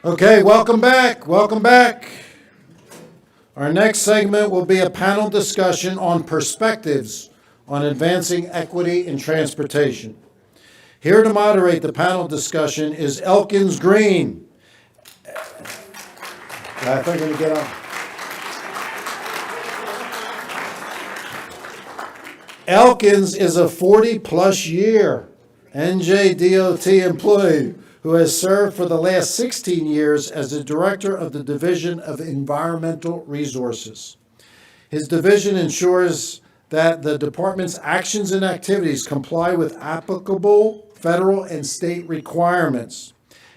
Okay, welcome back. Welcome back. Our next segment will be a panel discussion on perspectives on advancing equity in transportation. Here to moderate the panel discussion is Elkins Green. I think I'm going to get on. Elkins is a 40-plus year NJDOT employee who has served for the last 16 years as the director of the Division of Environmental Resources. His division ensures that the department's actions and activities comply with applicable federal and state requirements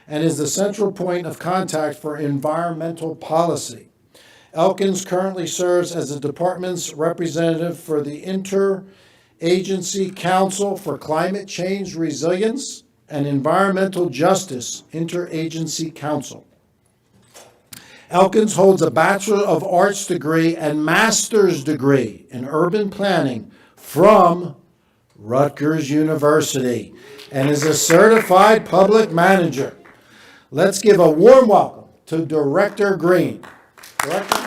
and is the central point of contact for environmental policy. Elkins currently serves as the department's representative for the Interagency Council for Climate Change Resilience and Environmental Justice Interagency Council. Elkins holds a Bachelor of Arts degree and Master's degree in Urban Planning from Rutgers University and is a certified public manager. Let's give a warm welcome to Director Green. Director?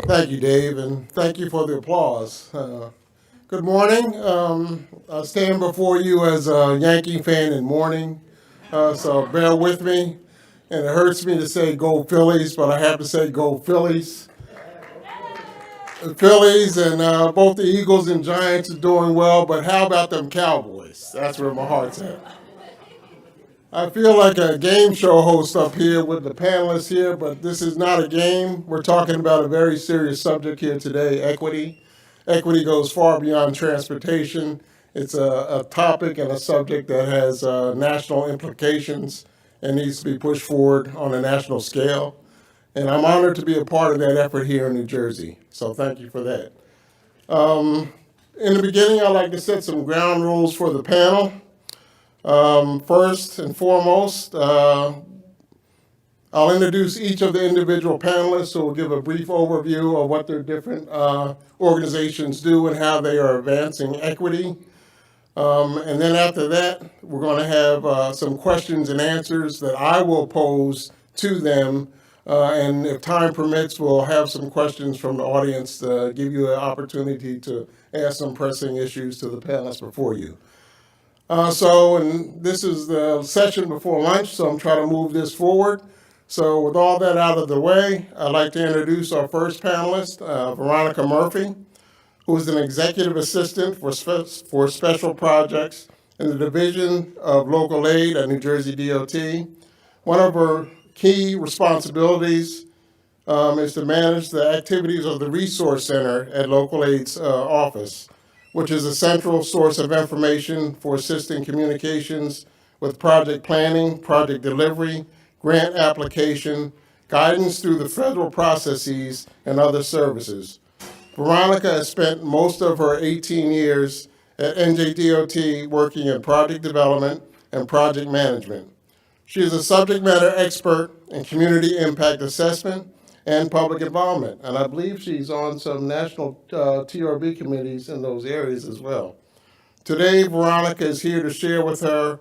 Thank you, Dave, and thank you for the applause. Good morning. I stand before you as a Yankee fan in mourning, so bear with me. And it hurts me to say go Phillies, but I have to say go Phillies. The Phillies and both the Eagles and Giants are doing well, but how about them Cowboys? That's where my heart's at. I feel like a game show host up here with the panelists here, but this is not a game. We're talking about a very serious subject here today, equity. Equity goes far beyond transportation. It's a topic and a subject that has national implications and needs to be pushed forward on a national scale. And I'm honored to be a part of that effort here in New Jersey. So thank you for that. In the beginning, I'd like to set some ground rules for the panel. First and foremost, I'll introduce each of the individual panelists who will give a brief overview of what their different organizations do and how they are advancing equity. And then after that, we're going to have some questions and answers that I will pose to them. And if time permits, we'll have some questions from the audience to give you an opportunity to ask some pressing issues to the panelists before you. And this is the session before lunch, so I'm trying to move this forward. So with all that out of the way, I'd like to introduce our first panelist, Veronica Murthy, who is an executive assistant for special projects in the Division of Local Aid at New Jersey DOT. One of her key responsibilities is to manage the activities of the Resource Center at Local Aid's office, which is a central source of information for assisting communications with project planning, project delivery, grant application, guidance through the federal processes, and other services. Veronica has spent most of her 18 years at NJDOT working in project development and project management. She is a subject matter expert in community impact assessment and public involvement, and I believe she's on some national TRB committees in those areas as well. Today, Veronica is here to share with her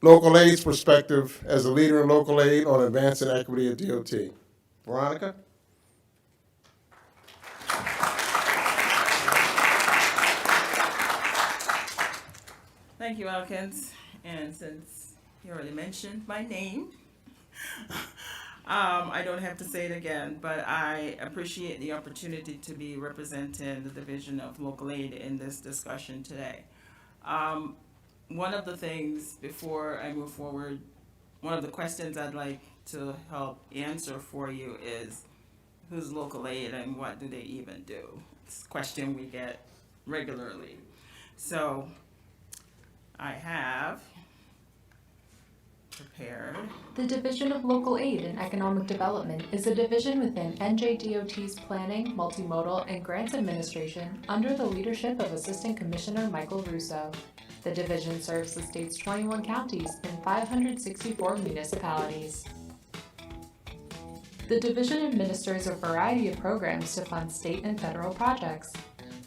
local aid's perspective as a leader in local aid on advancing equity at DOT. Veronica? Thank you, Elkins. And since you already mentioned my name, I don't have to say it again, but I appreciate the opportunity to be representing the Division of Local Aid in this discussion today. One of the things, before I move forward, one of the questions I'd like to help answer for you is, who's local aid and what do they even do? It's a question we get regularly. So I have prepared. The Division of Local Aid and Economic Development is a division within NJDOT's Planning, Multimodal, and Grants Administration under the leadership of Assistant Commissioner Michael Russo. The division serves the state's 21 counties and 564 municipalities. The division administers a variety of programs to fund state and federal projects.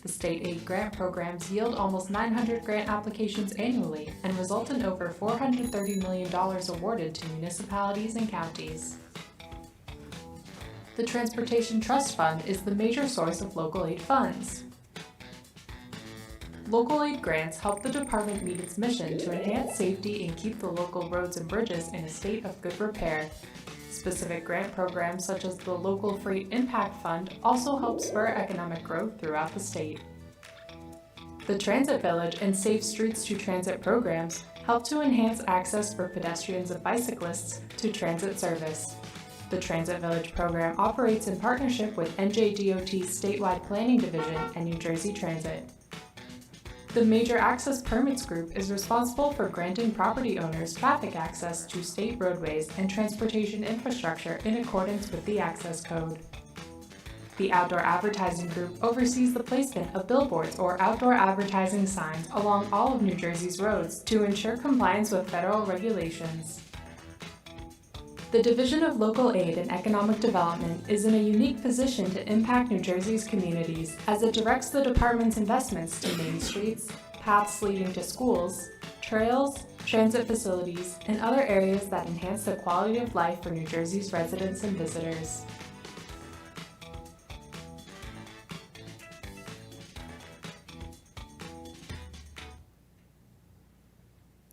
The state aid grant programs yield almost 900 grant applications annually and result in over $430 million awarded to municipalities and counties. The Transportation Trust Fund is the major source of local aid funds. Local aid grants help the department meet its mission to enhance safety and keep the local roads and bridges in a state of good repair. Specific grant programs such as the Local Freight Impact Fund also help spur economic growth throughout the state. The Transit Village and Safe Streets to Transit programs help to enhance access for pedestrians and bicyclists to transit service. The Transit Village program operates in partnership with NJDOT's statewide planning division and New Jersey Transit. The Major Access Permits Group is responsible for granting property owners traffic access to state roadways and transportation infrastructure in accordance with the Access Code. The Outdoor Advertising Group oversees the placement of billboards or outdoor advertising signs along all of New Jersey's roads to ensure compliance with federal regulations. The Division of Local Aid and Economic Development is in a unique position to impact New Jersey's communities as it directs the department's investments to main streets, paths leading to schools, trails, transit facilities, and other areas that enhance the quality of life for New Jersey's residents and visitors.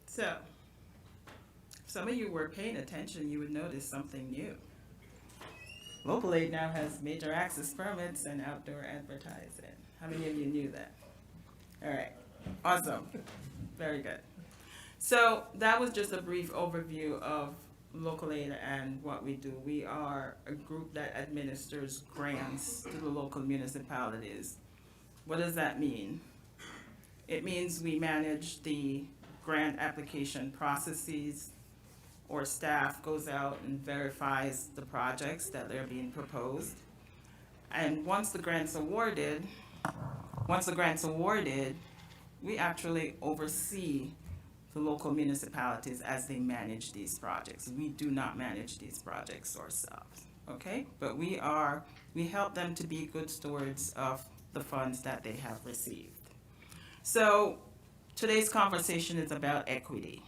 So, some of you were paying attention, you would notice something new. Local aid now has major access permits and outdoor advertising. How many of you knew that? All right, awesome, very good. So that was just a brief overview of local aid and what we do. We are a group that administers grants to the local municipalities. What does that mean? It means we manage the grant application processes, or staff goes out and verifies the projects that are being proposed. And once the grant's awarded, we actually oversee the local municipalities as they manage these projects. We do not manage these projects ourselves, okay? But we help them to be good stewards of the funds that they have received. So today's conversation is about equity.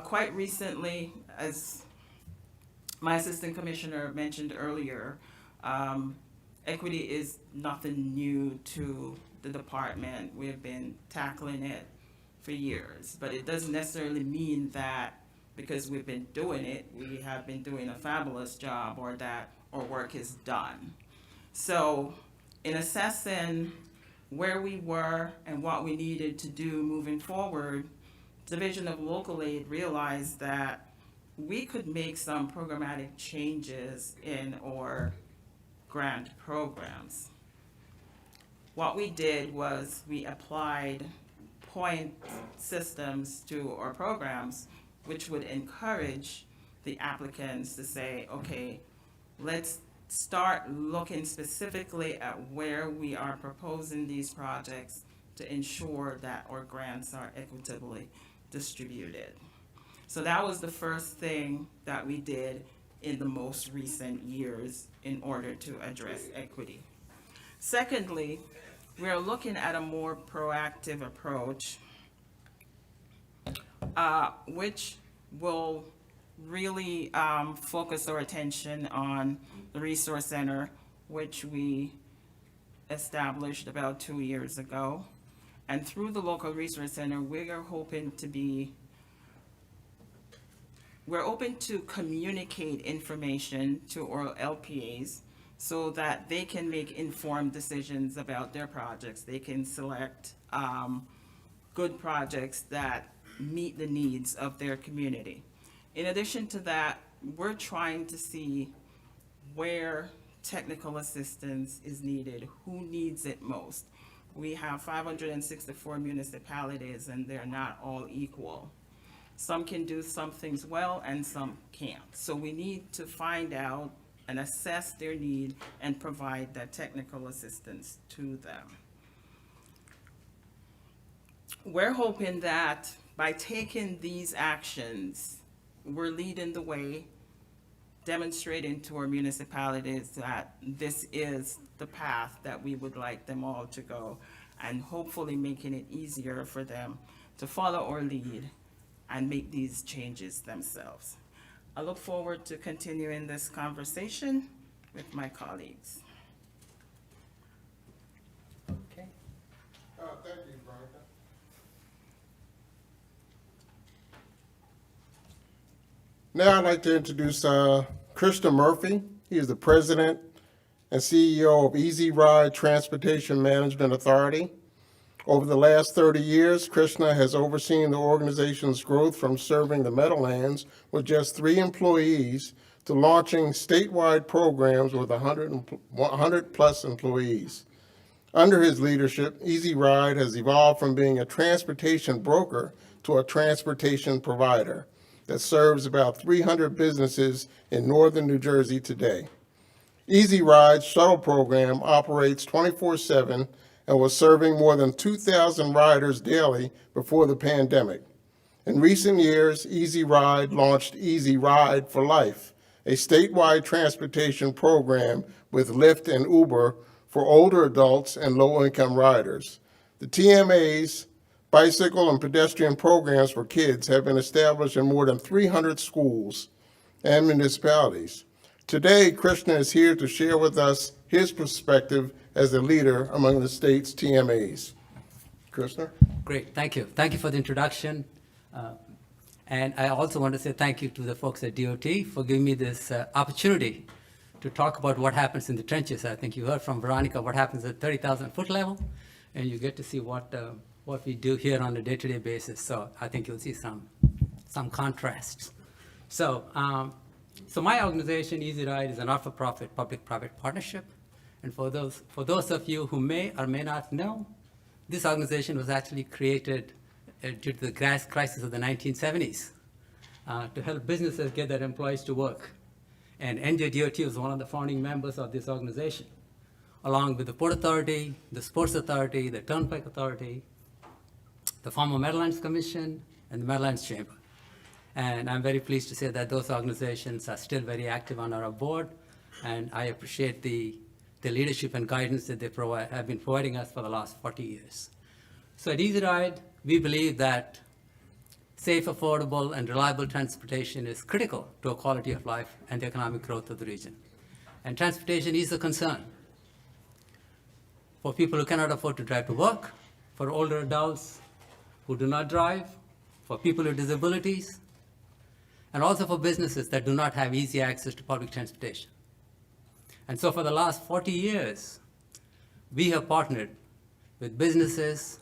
Quite recently, as my assistant commissioner mentioned earlier, equity is nothing new to the department. We have been tackling it for years, but it doesn't necessarily mean that because we've been doing it, we have been doing a fabulous job or that our work is done. So in assessing where we were and what we needed to do moving forward, Division of Local Aid realized that we could make some programmatic changes in our grant programs. What we did was we applied point systems to our programs, which would encourage the applicants to say, okay, let's start looking specifically at where we are proposing these projects to ensure that our grants are equitably distributed. So that was the first thing that we did in the most recent years in order to address equity. Secondly, we're looking at a more proactive approach, which will really focus our attention on the Resource Center, which we established about 2 years ago. And through the local resource center, we're open to communicate information to our LPAs so that they can make informed decisions about their projects. They can select good projects that meet the needs of their community. In addition to that, we're trying to see where technical assistance is needed, who needs it most. We have 564 municipalities and they're not all equal. Some can do some things well and some can't. So we need to find out and assess their need and provide that technical assistance to them. We're hoping that by taking these actions, we're leading the way demonstrating to our municipalities that this is the path that we would like them all to go, and hopefully making it easier for them to follow our lead and make these changes themselves. I look forward to continuing this conversation with my colleagues. Okay. Thank you, Veronica. Now I'd like to introduce Krishna Murthy. He is the president and CEO of Easy Ride Transportation Management Authority. Over the last 30 years, Krishna has overseen the organization's growth from serving the Meadowlands with just 3 employees to launching statewide programs with 100 plus employees. Under his leadership, Easy Ride has evolved from being a transportation broker to a transportation provider that serves about 300 businesses in northern New Jersey today. Easy Ride's shuttle program operates 24/7 and was serving more than 2,000 riders daily before the pandemic. In recent years, Easy Ride launched Easy Ride for Life, a statewide transportation program with Lyft and Uber for older adults and low-income riders. The TMA's bicycle and pedestrian programs for kids have been established in more than 300 schools and municipalities. Today, Krishna is here to share with us his perspective as a leader among the state's TMAs. Krishna? Great, thank you. Thank you for the introduction. And I also want to say thank you to the folks at DOT for giving me this opportunity to talk about what happens in the trenches. I think you heard from Veronica what happens at 30,000 foot level, and you get to see what we do here on a day-to-day basis. So I think you'll see some contrasts. So my organization, Easy Ride, is a not-for-profit public-private partnership. And for those of you who may or may not know, this organization was actually created due to the gas crisis of the 1970s to help businesses get their employees to work. And NJDOT was one of the founding members of this organization, along with the Port Authority, the Sports Authority, the Turnpike Authority, the former Meadowlands Commission, and the Meadowlands Chamber. And I'm very pleased to say that those organizations are still very active on our board, and I appreciate the leadership and guidance that they have been providing us for the last 40 years. So at Easy Ride, we believe that safe, affordable, and reliable transportation is critical to a quality of life and the economic growth of the region. And transportation is a concern for people who cannot afford to drive to work, for older adults who do not drive, for people with disabilities, and also for businesses that do not have easy access to public transportation. And so for the last 40 years, we have partnered with businesses,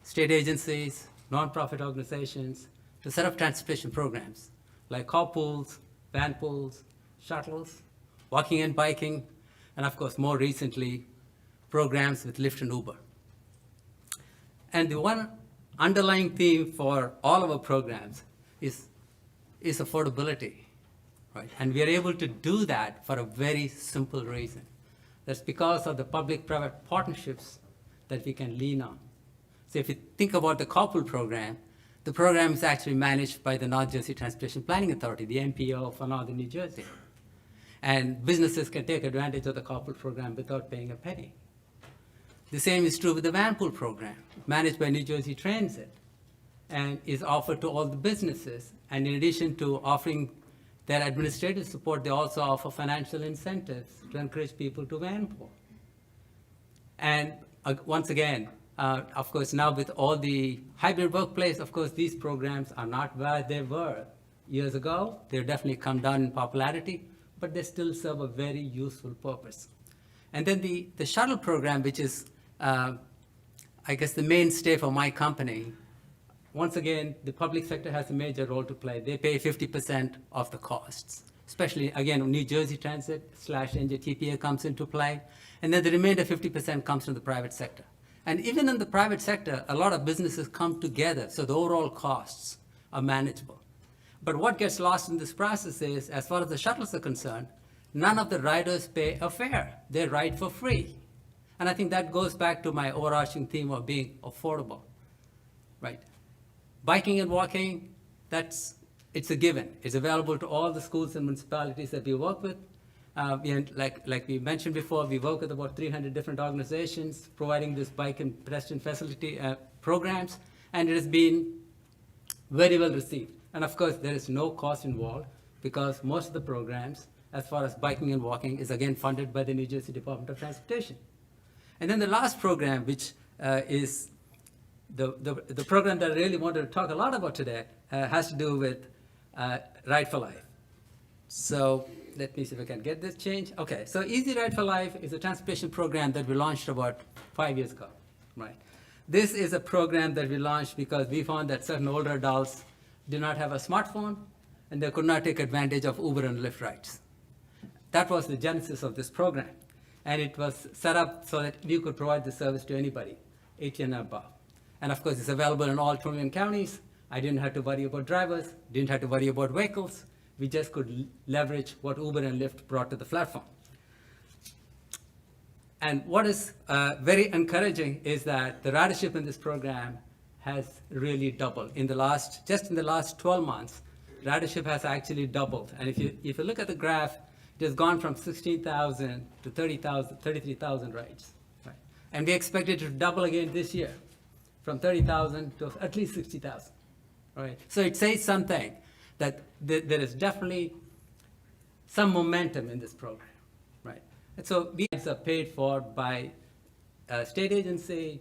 state agencies, nonprofit organizations to set up transportation programs like carpools, van pools, shuttles, walking and biking, and of course, more recently, programs with Lyft and Uber. And the one underlying theme for all of our programs is affordability. Right? And we are able to do that for a very simple reason. That's because of the public-private partnerships that we can lean on. So if you think about the carpool program, the program is actually managed by the North Jersey Transportation Planning Authority, the NPO for Northern New Jersey. And businesses can take advantage of the carpool program without paying a penny. The same is true with the van pool program, managed by New Jersey Transit, and is offered to all the businesses. And in addition to offering their administrative support, they also offer financial incentives to encourage people to van pool. And once again, of course, now with all the hybrid workplace, of course, these programs are not where they were years ago. They've definitely come down in popularity, but they still serve a very useful purpose. And then the shuttle program, which is, I guess, the mainstay for my company. Once again, the public sector has a major role to play. They pay 50% of the costs, especially, again, New Jersey Transit / NJTPA comes into play. And then the remainder 50% comes from the private sector. And even in the private sector, a lot of businesses come together, so the overall costs are manageable. But what gets lost in this process is, as far as the shuttles are concerned, none of the riders pay a fare. They ride for free. And I think that goes back to my overarching theme of being affordable, right? Biking and walking, that's it's a given. It's available to all the schools and municipalities that we work with. Like we mentioned before, we work with about 300 different organizations providing this bike and pedestrian facility programs, and it has been very well received. And of course, there is no cost involved because most of the programs, as far as biking and walking, is again funded by the New Jersey Department of Transportation. And then the last program, which is the program that I really wanted to talk a lot about today, has to do with Ride for Life. So let me see if I can get this change. Okay, so Easy Ride for Life is a transportation program that we launched about 5 years ago, right? This is a program that we launched because we found that certain older adults did not have a smartphone and they could not take advantage of Uber and Lyft rides. That was the genesis of this program. And it was set up so that we could provide the service to anybody, 18 and above. And of course, it's available in all 21 counties. I didn't have to worry about drivers, didn't have to worry about vehicles. We just could leverage what Uber and Lyft brought to the platform. And what is very encouraging is that the ridership in this program has really doubled. Just in the last 12 months, ridership has actually doubled. And if you look at the graph, it has gone from 16,000 to 33,000 rides. Right? And we expect it to double again this year, from 30,000 to at least 60,000. Right? So it says something that there is definitely some momentum in this program. Right? And so these are paid for by a state agency,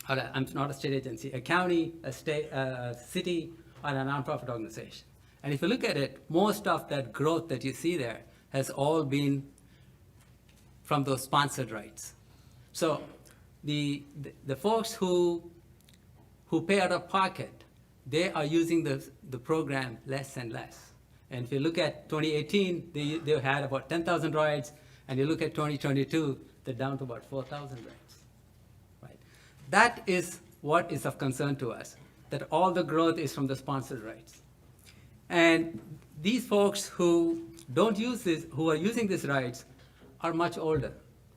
or not a state agency, a county, a state, a city, or a nonprofit organization. And if you look at it, most of that growth that you see there has all been from those sponsored rides. So the folks who pay out of pocket, they are using the program less and less. And if you look at 2018, they had about 10,000 rides, and you look at 2022, they're down to about 4,000 rides. Right? That is what is of concern to us, that all the growth is from the sponsored rides. And these folks who don't use this, who are using these rides, are much older.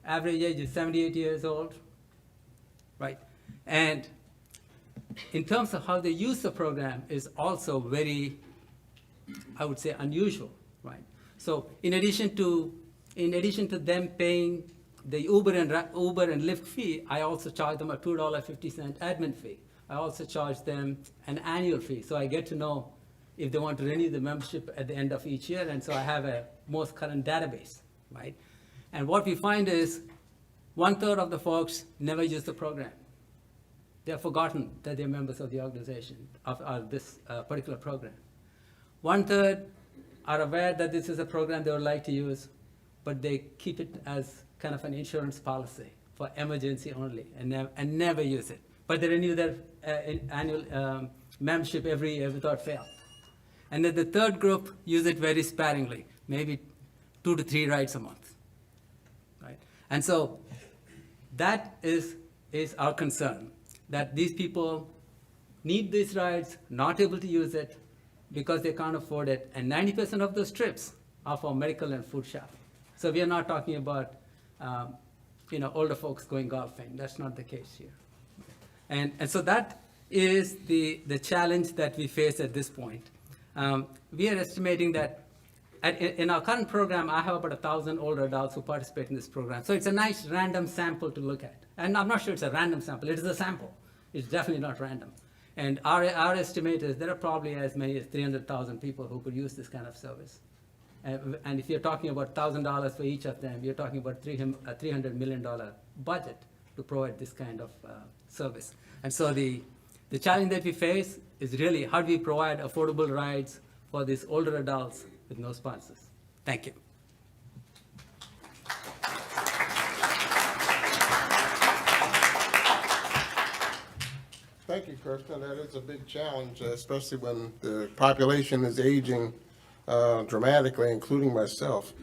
Average age is 78 years old, right? And in terms of how they use the program is also very, I would say, unusual, right? So in addition to them paying the Uber and Lyft fee, I also charge them a $2.50 admin fee. I also charge them an annual fee, so I get to know if they want to renew the membership at the end of each year, and so I have a most current database, right? And what we find is 1/3 of the folks never use the program. They have forgotten that they're members of the organization, of this particular program. 1/3 are aware that this is a program they would like to use, but they keep it as kind of an insurance policy for emergency only and never use it. But they renew their annual membership every year without fail. And then the third group use it very sparingly, maybe 2 to 3 rides a month, right? And so that is our concern, that these people need these rides, not able to use it because they can't afford it, and 90% of those trips are for medical and food shopping. So we are not talking about older folks going golfing. That's not the case here. And so that is the challenge that we face at this point. We are estimating that in our current program, I have about 1,000 older adults who participate in this program. So it's a nice random sample to look at. And I'm not sure it's a random sample. It is a sample. It's definitely not random. And our estimate is there are probably as many as 300,000 people who could use this kind of service. And if you're talking about $1,000 for each of them, you're talking about a $300 million budget to provide this kind of service. And so the challenge that we face is really how do we provide affordable rides for these older adults with no sponsors. Thank you. Thank you, Krishna. That is a big challenge, especially when the population is aging dramatically, including myself.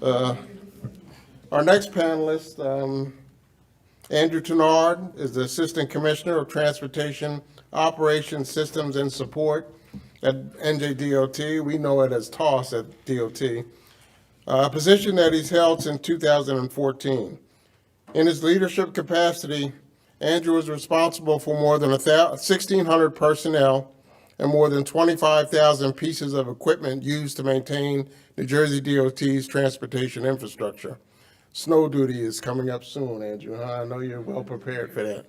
Our next panelist, Andrew Tenard, is the Assistant Commissioner of Transportation Operations, Systems, and Support at NJDOT. We know it as TOS at DOT, a position that he's held since 2014. In his leadership capacity, Andrew is responsible for more than 1,600 personnel and more than 25,000 pieces of equipment used to maintain New Jersey DOT's transportation infrastructure. Snow duty is coming up soon, Andrew. Huh? I know you're well prepared for that.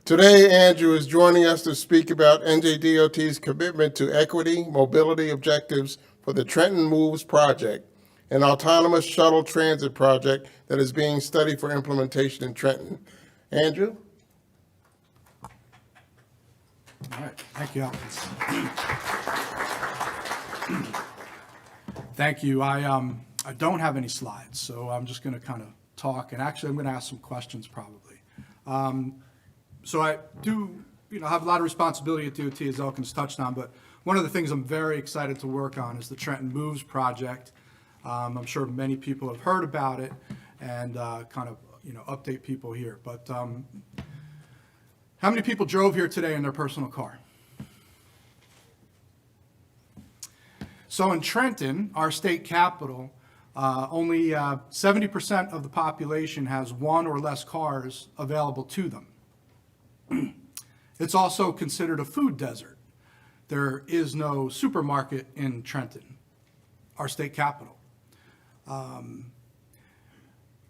Today, Andrew is joining us to speak about NJDOT's commitment to equity, mobility objectives for the Trenton Moves project, an autonomous shuttle transit project that is being studied for implementation in Trenton. Andrew? All right, thank you, Elkins. Thank you. I don't have any slides, so I'm just going to kind of talk, and actually I'm going to ask some questions probably. So I do, have a lot of responsibility at DOT, as Elkins touched on, but one of the things I'm very excited to work on is the Trenton Moves project. I'm sure many people have heard about it, and kind of, update people here. But how many people drove here today in their personal car? So in Trenton, our state capital, only 70% of the population has one or less cars available to them. It's also considered a food desert. There is no supermarket in Trenton, our state capital.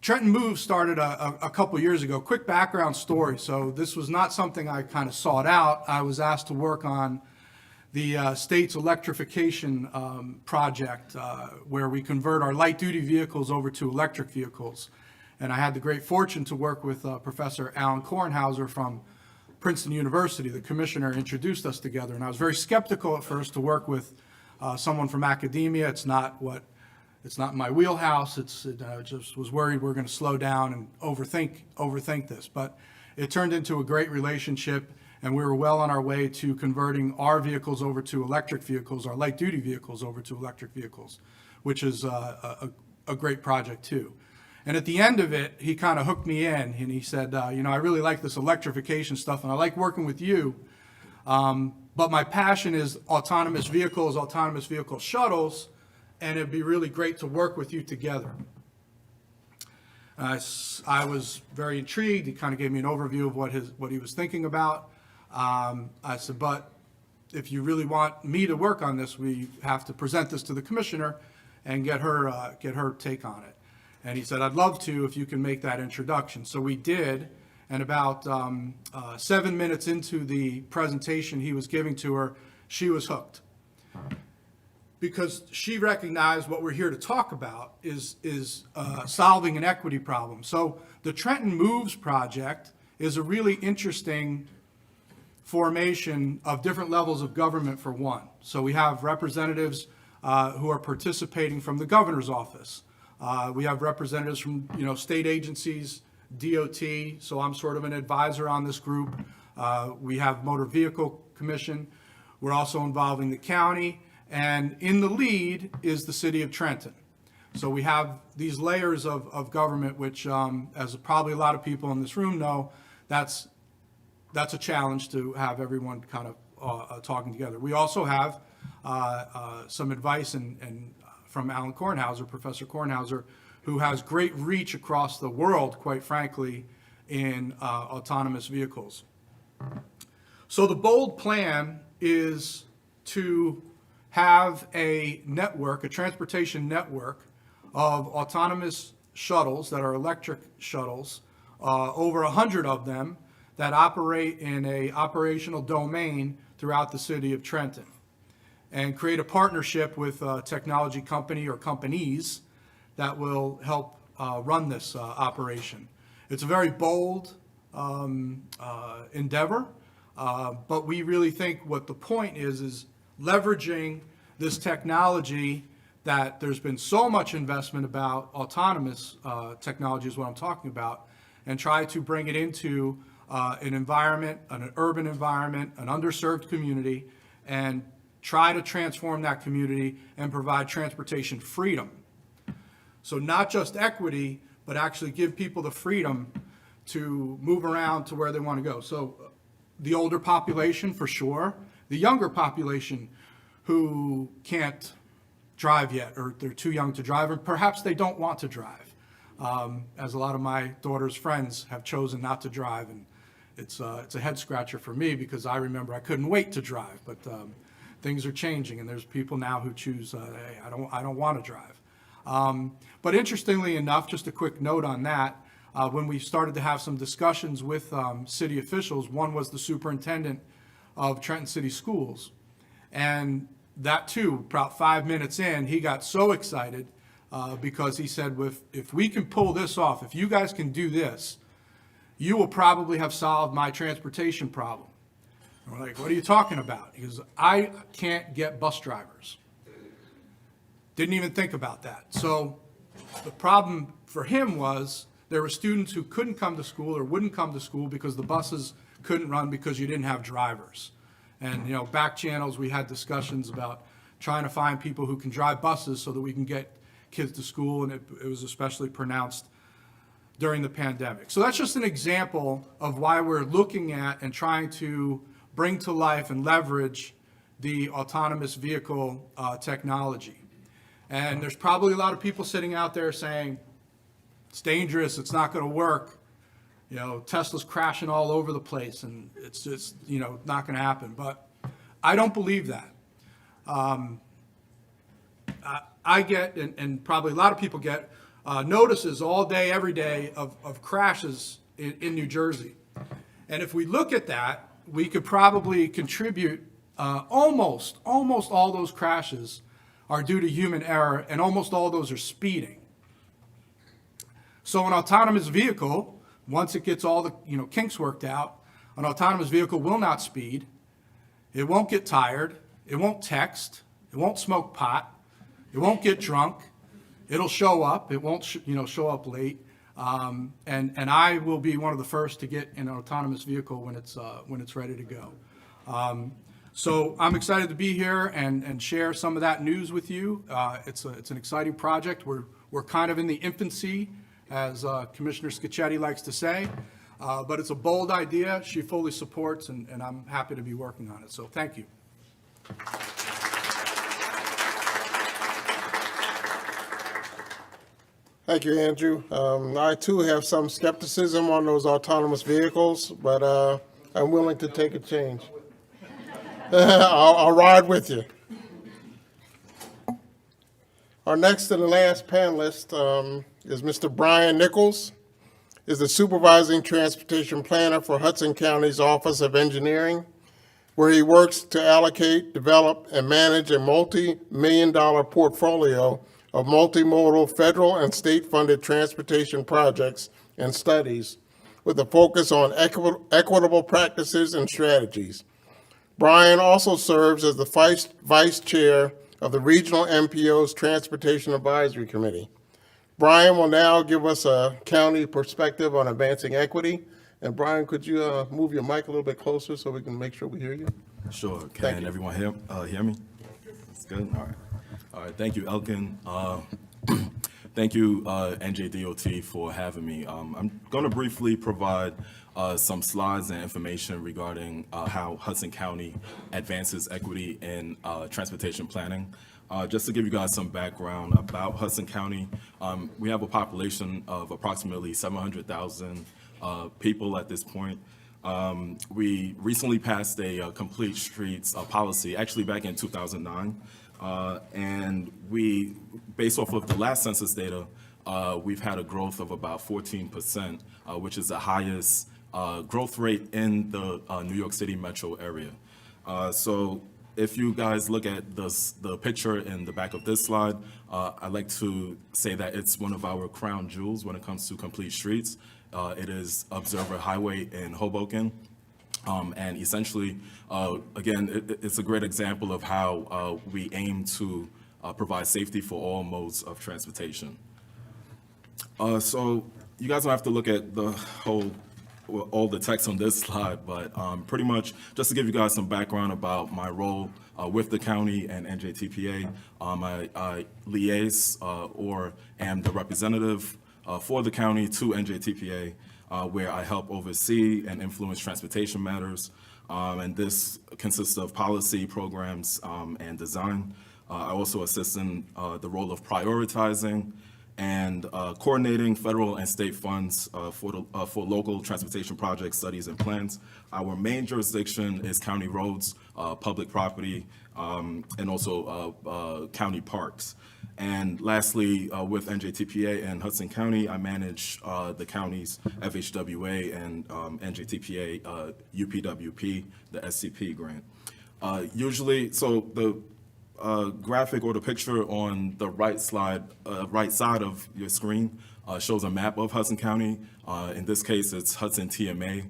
Trenton Moves started a couple years ago. Quick background story. So this was not something I kind of sought out. I was asked to work on the state's electrification project, where we convert our light-duty vehicles over to electric vehicles. And I had the great fortune to work with Professor Alan Kornhauser from Princeton University. The commissioner introduced us together, and I was very skeptical at first to work with someone from academia. It's not in my wheelhouse. I just was worried we're going to slow down and overthink this. But it turned into a great relationship, and we were well on our way to converting our vehicles over to electric vehicles, our light-duty vehicles over to electric vehicles, which is a great project too. And at the end of it, he kind of hooked me in, and he said, I really like this electrification stuff, and I like working with you, but my passion is autonomous vehicle shuttles, and it'd be really great to work with you together. I was very intrigued. He kind of gave me an overview of what he was thinking about. I said, but if you really want me to work on this, we have to present this to the commissioner and get her take on it. And he said, I'd love to if you can make that introduction. So we did, and about 7 minutes into the presentation he was giving to her, she was hooked. Because she recognized what we're here to talk about is solving an equity problem. So the Trenton Moves project is a really interesting formation of different levels of government for one. So we have representatives who are participating from the governor's office. We have representatives from state agencies, DOT, so I'm sort of an advisor on this group. We have Motor Vehicle Commission. We're also involving the county, and in the lead is the city of Trenton. So we have these layers of government, which, as probably a lot of people in this room know, that's a challenge to have everyone kind of talking together. We also have some advice and from Alan Kornhauser, Professor Kornhauser, who has great reach across the world, quite frankly, in autonomous vehicles. So the bold plan is to have a network, a transportation network of autonomous shuttles that are electric shuttles, over 100 of them that operate in a operational domain throughout the city of Trenton, and create a partnership with a technology company or companies that will help run this operation. It's a very bold endeavor, but we really think what the point is leveraging this technology that there's been so much investment about. Autonomous technology is what I'm talking about, and try to bring it into an environment, an urban environment, an underserved community, and try to transform that community and provide transportation freedom. So not just equity, but actually give people the freedom to move around to where they want to go. So the older population, for sure, the younger population who can't drive yet, or they're too young to drive, or perhaps they don't want to drive, as a lot of my daughter's friends have chosen not to drive, and it's a head scratcher for me because I remember I couldn't wait to drive, but things are changing, and there's people now who choose, hey, I don't want to drive. But interestingly enough, just a quick note on that, when we started to have some discussions with city officials, one was the superintendent of Trenton City Schools. And that too, about 5 minutes in, he got so excited because he said, if we can pull this off, if you guys can do this, you will probably have solved my transportation problem. And we're like, what are you talking about? He goes, I can't get bus drivers. Didn't even think about that. So the problem for him was there were students who couldn't come to school or wouldn't come to school because the buses couldn't run because you didn't have drivers. And, back channels, we had discussions about trying to find people who can drive buses so that we can get kids to school, and it was especially pronounced during the pandemic. So that's just an example of why we're looking at and trying to bring to life and leverage the autonomous vehicle technology. And there's probably a lot of people sitting out there saying, it's dangerous, it's not going to work. Tesla's crashing all over the place, and it's just, not going to happen. But I don't believe that. I get, and probably a lot of people get, notices all day, every day of crashes in New Jersey. And if we look at that, we could probably contribute almost all those crashes are due to human error, and almost all those are speeding. So an autonomous vehicle, once it gets all the kinks worked out, an autonomous vehicle will not speed. It won't get tired. It won't text. It won't smoke pot. It won't get drunk. It'll show up. It won't show up late. And I will be one of the first to get in an autonomous vehicle when it's ready to go. So I'm excited to be here and share some of that news with you. It's an exciting project. We're kind of in the infancy, as Commissioner Scacchetti likes to say, but it's a bold idea. She fully supports, and I'm happy to be working on it. So thank you. Thank you, Andrew. I too have some skepticism on those autonomous vehicles, but I'm willing to take a change. I'll ride with you. Our next and the last panelist is Mr. Brian Nichols, is the Supervising Transportation Planner for Hudson County's Office of Engineering, where he works to allocate, develop, and manage a multi-million-dollar portfolio of multimodal federal and state-funded transportation projects and studies with a focus on equitable practices and strategies. Brian also serves as the vice chair of the Regional MPO's Transportation Advisory Committee. Brian will now give us a county perspective on advancing equity. And Brian, could you move your mic a little bit closer so we can make sure we hear you? Sure. Can everyone hear me? That's good. All right. Thank you, Elkin. Thank you, NJDOT, for having me. I'm going to briefly provide some slides and information regarding how Hudson County advances equity in transportation planning. Just to give you guys some background about Hudson County, we have a population of approximately 700,000 people at this point. We recently passed a complete streets policy, actually back in 2009. And we, based off of the last census data, we've had a growth of about 14%, which is the highest growth rate in the New York City metro area. So if you guys look at the picture in the back of this slide, I'd like to say that it's one of our crown jewels when it comes to complete streets. It is Observer Highway in Hoboken. And essentially, again, it's a great example of how we aim to provide safety for all modes of transportation. So you guys don't have to look at all the text on this slide, but pretty much just to give you guys some background about my role with the county and NJTPA, I liaise or am the representative for the county to NJTPA, where I help oversee and influence transportation matters. And this consists of policy, programs, and design. I also assist in the role of prioritizing and coordinating federal and state funds for local transportation projects, studies, and plans. Our main jurisdiction is county roads, public property, and also county parks. And lastly, with NJTPA and Hudson County, I manage the county's FHWA and NJTPA UPWP, the SCP grant. Usually, so the graphic or the picture on the right side of your screen shows a map of Hudson County. In this case, it's Hudson TMA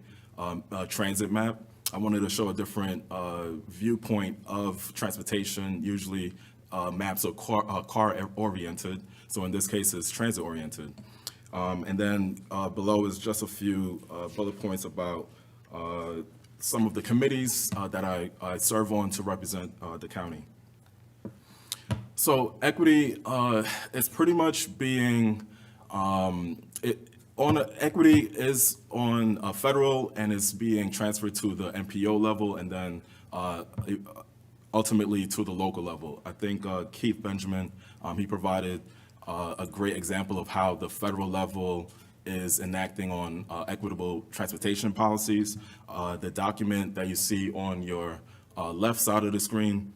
transit map. I wanted to show a different viewpoint of transportation. Usually, maps are car-oriented, so in this case, it's transit-oriented. And then below is just a few bullet points about some of the committees that I serve on to represent the county. So equity is pretty much being, equity is on a federal and is being transferred to the MPO level and then ultimately to the local level. I think Keith Benjamin, he provided a great example of how the federal level is enacting on equitable transportation policies. The document that you see on your left side of the screen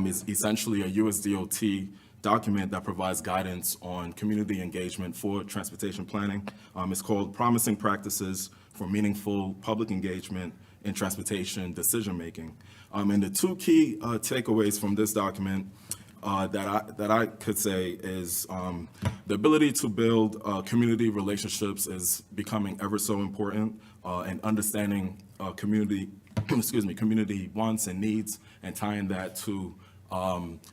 is essentially a USDOT document that provides guidance on community engagement for transportation planning. It's called Promising Practices for Meaningful Public Engagement in Transportation Decision-Making. And the two key takeaways from this document that I could say is the ability to build community relationships is becoming ever so important, and understanding community wants and needs and tying that to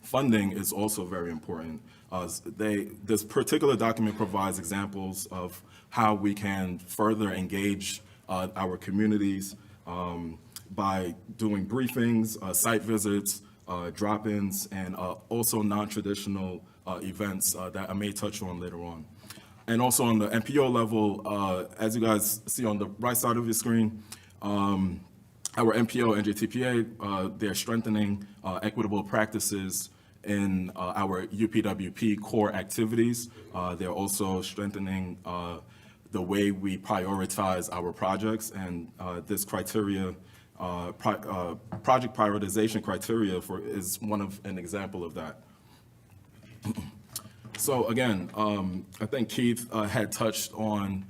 funding is also very important. This particular document provides examples of how we can further engage our communities by doing briefings, site visits, drop-ins, and also non-traditional events that I may touch on later on. And also on the MPO level, as you guys see on the right side of your screen, our MPO, NJTPA, they're strengthening equitable practices in our UPWP core activities. They're also strengthening the way we prioritize our projects, and this criteria, project prioritization criteria is an example of that. So again, I think Keith had touched on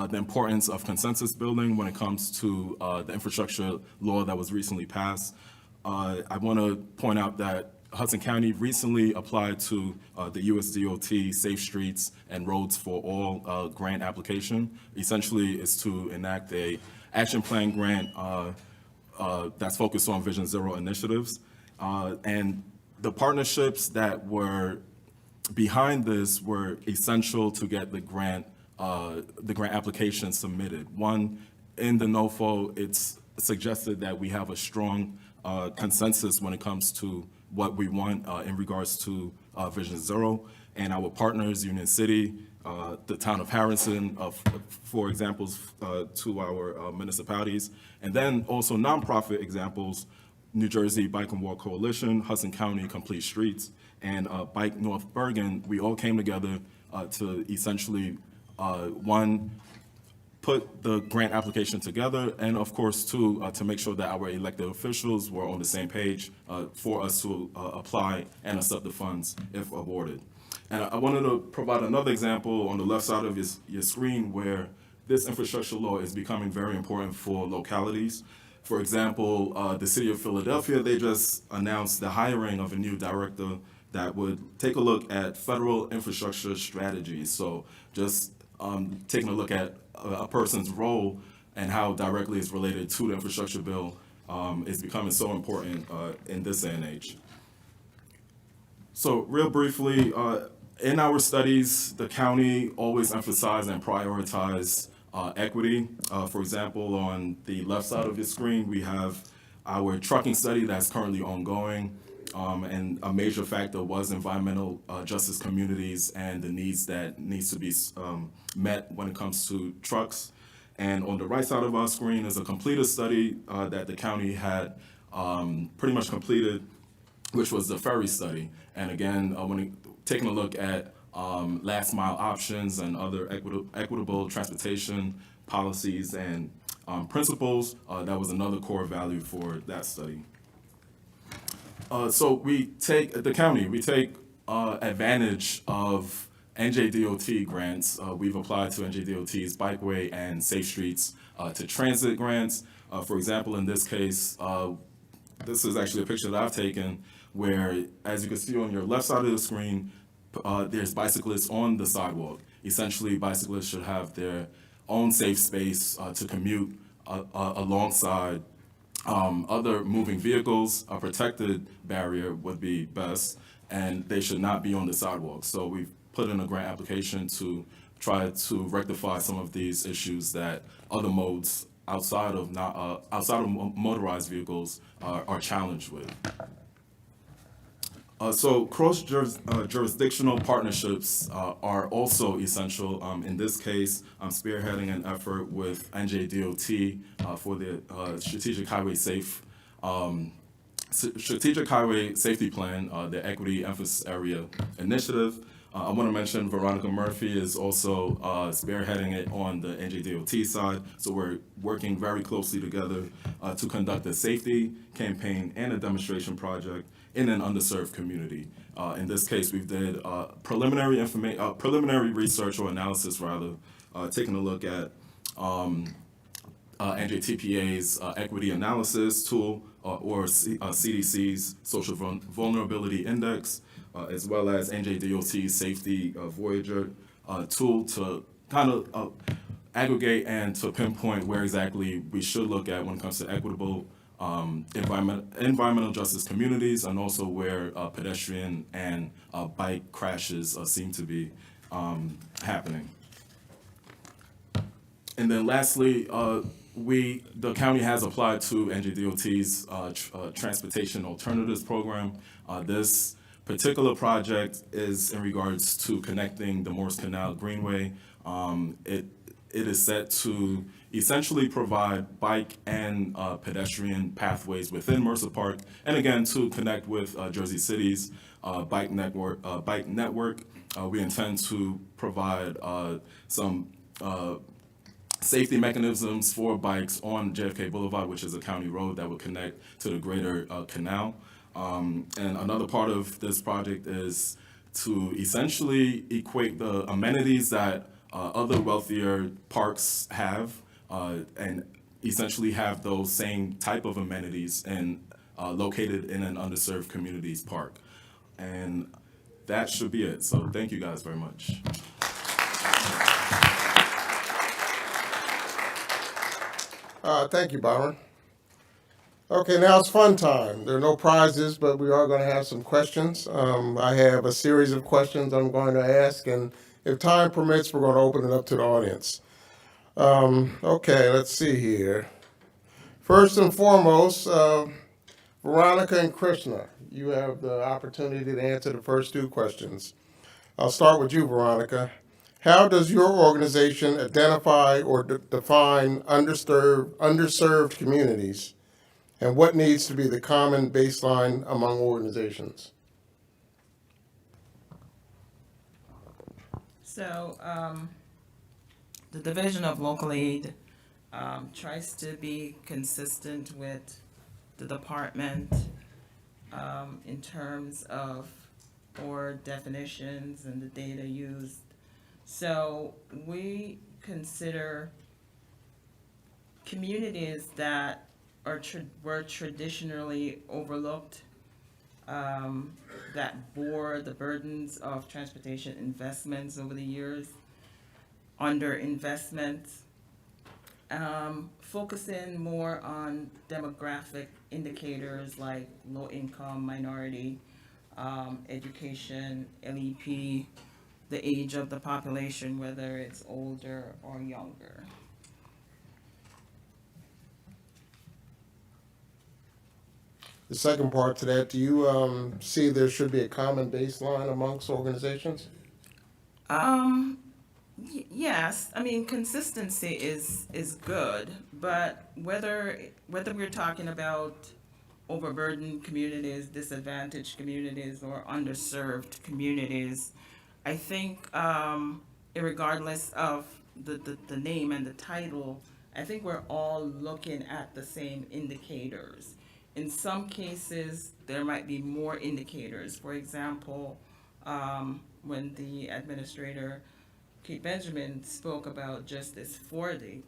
the importance of consensus building when it comes to the infrastructure law that was recently passed. I want to point out that Hudson County recently applied to the USDOT Safe Streets and Roads for All grant application. Essentially, it's to enact a action plan grant that's focused on Vision Zero initiatives. And the partnerships that were behind this were essential to get the grant application submitted. One, in the NOFO, it's suggested that we have a strong consensus when it comes to what we want in regards to Vision Zero. And our partners, Union City, the town of Harrison, for examples to our municipalities. And then also nonprofit examples, New Jersey Bike and Walk Coalition, Hudson County Complete Streets, and Bike North Bergen. We all came together to essentially, one, put the grant application together, and of course, two, to make sure that our elected officials were on the same page for us to apply and accept the funds if awarded. And I wanted to provide another example on the left side of your screen where this infrastructure law is becoming very important for localities. For example, the city of Philadelphia, they just announced the hiring of a new director that would take a look at federal infrastructure strategies. So just taking a look at a person's role and how directly it's related to the infrastructure bill is becoming so important in this day and age. So real briefly, in our studies, the county always emphasized and prioritized equity. For example, on the left side of your screen, we have our trucking study that's currently ongoing. And a major factor was environmental justice communities and the needs that needs to be met when it comes to trucks. And on the right side of our screen is a completed study that the county had pretty much completed, which was the ferry study. And again, when taking a look at last mile options and other equitable transportation policies and principles. That was another core value for that study. So we take advantage of NJDOT grants. We've applied to NJDOT's Bikeway and Safe Streets to Transit grants. For example, in this case, this is actually a picture that I've taken where, as you can see on your left side of the screen, there's bicyclists on the sidewalk. Essentially, bicyclists should have their own safe space to commute alongside other moving vehicles. A protected barrier would be best, and they should not be on the sidewalk. So we've put in a grant application to try to rectify some of these issues that other modes outside of motorized vehicles are challenged with. So cross-jurisdictional partnerships are also essential. In this case, I'm spearheading an effort with NJDOT for the Strategic Highway Safety Plan, the Equity Emphasis Area Initiative. I want to mention Veronica Murthy is also spearheading it on the NJDOT side. So we're working very closely together to conduct a safety campaign and a demonstration project in an underserved community. In this case, we did preliminary research or analysis, rather, taking a look at NJTPA's equity analysis tool or CDC's Social Vulnerability Index, as well as NJDOT's Safety Voyager tool to kind of aggregate and to pinpoint where exactly we should look at when it comes to equitable environmental justice communities, and also where pedestrian and bike crashes seem to be happening. And then lastly, the county has applied to NJDOT's Transportation Alternatives Program. This particular project is in regards to connecting the Morris Canal Greenway. It is set to essentially provide bike and pedestrian pathways within Mercer Park, and again, to connect with Jersey City's bike network. We intend to provide some safety mechanisms for bikes on JFK Boulevard, which is a county road that would connect to the greater canal. And another part of this project is to essentially equate the amenities that other wealthier parks have, and essentially have those same type of amenities and located in an underserved community's park. And that should be it. So thank you guys very much. Thank you, Byron. Okay, now it's fun time. There are no prizes, but we are going to have some questions. I have a series of questions I'm going to ask, and if time permits, we're going to open it up to the audience. Okay, let's see here. First and foremost, Veronica and Krishna, you have the opportunity to answer the first two questions. I'll start with you, Veronica. How does your organization identify or define underserved communities, and what needs to be the common baseline among organizations? So the Division of Local Aid tries to be consistent with the department in terms of our definitions and the data used. So we consider communities that were traditionally overlooked, that bore the burdens of transportation investments over the years, underinvestments, focusing more on demographic indicators like low income, minority, education, LEP, the age of the population, whether it's older or younger. The second part to that, do you see there should be a common baseline amongst organizations? Yes, I mean, consistency is good, but whether we're talking about overburdened communities, disadvantaged communities, or underserved communities, I think, regardless of the name and the title, I think we're all looking at the same indicators. In some cases, there might be more indicators. For example, when the administrator, Kate Benjamin, spoke about Justice 40,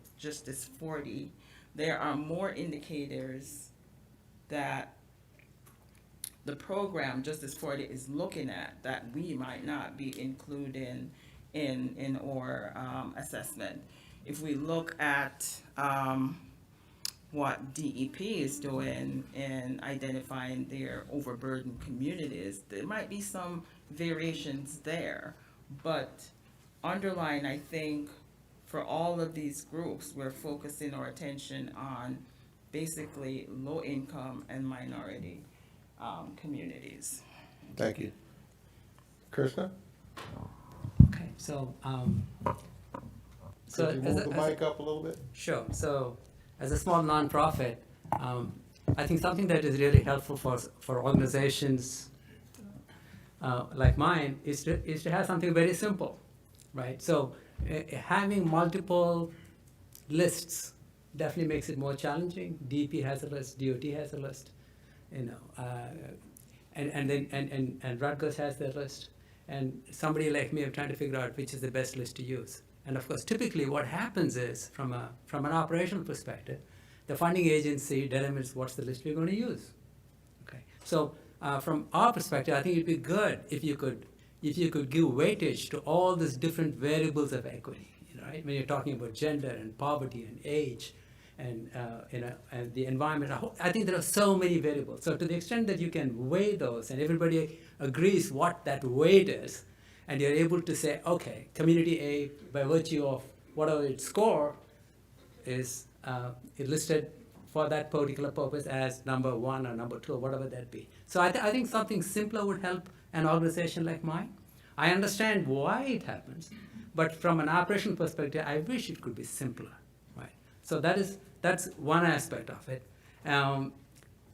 there are more indicators that the program Justice 40 is looking at that we might not be including in our assessment. If we look at what DEP is doing in identifying their overburdened communities, there might be some variations there. But underlying, I think, for all of these groups, we're focusing our attention on basically low income and minority communities. Thank you. Krishna? Okay, so, Could you move the mic up a little bit? sure. So, as a small nonprofit, I think something that is really helpful for organizations like mine is to have something very simple, right? So, having multiple lists definitely makes it more challenging. DEP has a list, DOT has a list, you know, and Rutgers has their list, and somebody like me are trying to figure out which is the best list to use. And of course, typically what happens is, from an operational perspective, the funding agency determines what's the list we're going to use. Okay, so from our perspective, I think it'd be good if you could give weightage to all these different variables of equity. Right? When you're talking about gender and poverty and age, and and the environment, I think there are so many variables. So to the extent that you can weigh those, and everybody agrees what that weight is, and you're able to say, okay, community A, by virtue of whatever its score is, it listed for that particular purpose as number 1 or number 2 or whatever that be. So I think something simpler would help an organization like mine. I understand why it happens, but from an operational perspective, I wish it could be simpler, right? So that's one aspect of it.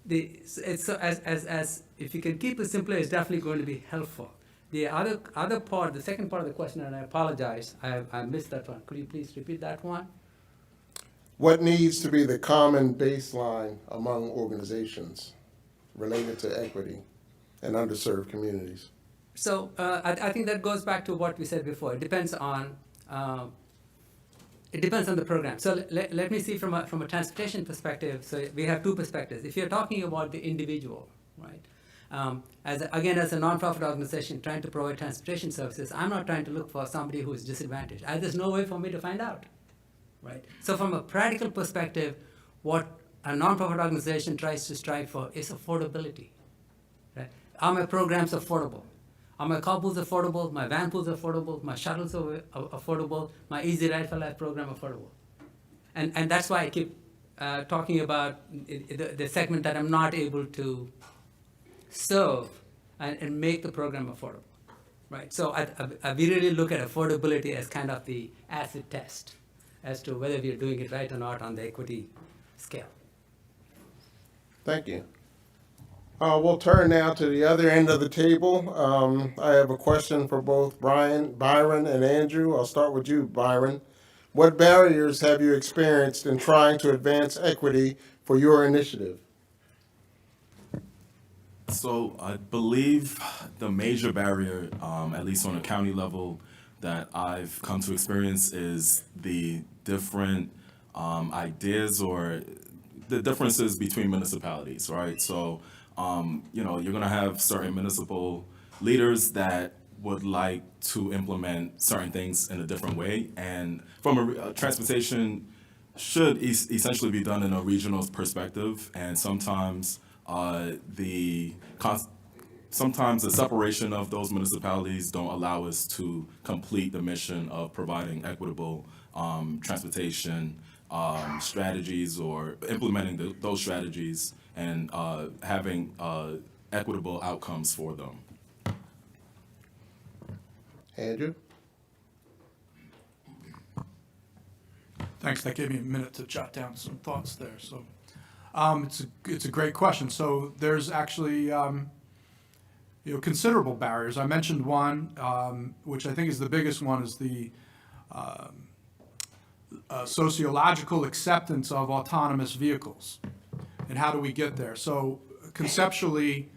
If you can keep it simpler, it's definitely going to be helpful. The other part, the second part of the question, and I apologize, I missed that one. Could you please repeat that one? What needs to be the common baseline among organizations related to equity and underserved communities? So I think that goes back to what we said before. It depends on the program. So let me see from a transportation perspective. So we have two perspectives. If you're talking about the individual, right? As a nonprofit organization trying to provide transportation services, I'm not trying to look for somebody who is disadvantaged. There's no way for me to find out, right? So from a practical perspective, what a nonprofit organization tries to strive for is affordability, right? Are my programs affordable? Are my carpools affordable? My van pools affordable? My shuttles are affordable? My Easy Ride for Life program affordable? And that's why I keep talking about the segment that I'm not able to serve and make the program affordable, right? So we really look at affordability as kind of the acid test as to whether we are doing it right or not on the equity scale. Thank you. We'll turn now to the other end of the table. I have a question for both Byron, and Andrew. I'll start with you, Byron. What barriers have you experienced in trying to advance equity for your initiative? So I believe the major barrier, at least on a county level, that I've come to experience is the different ideas or the differences between municipalities, right? So, you're going to have certain municipal leaders that would like to implement certain things in a different way. And from a transportation should essentially be done in a regional perspective. And sometimes the separation of those municipalities don't allow us to complete the mission of providing equitable transportation strategies or implementing those strategies and having equitable outcomes for them. Andrew? Thanks. That gave me a minute to jot down some thoughts there. So it's a great question. So there's actually, considerable barriers. I mentioned one, which I think is the biggest one, is the sociological acceptance of autonomous vehicles. And how do we get there? So conceptually,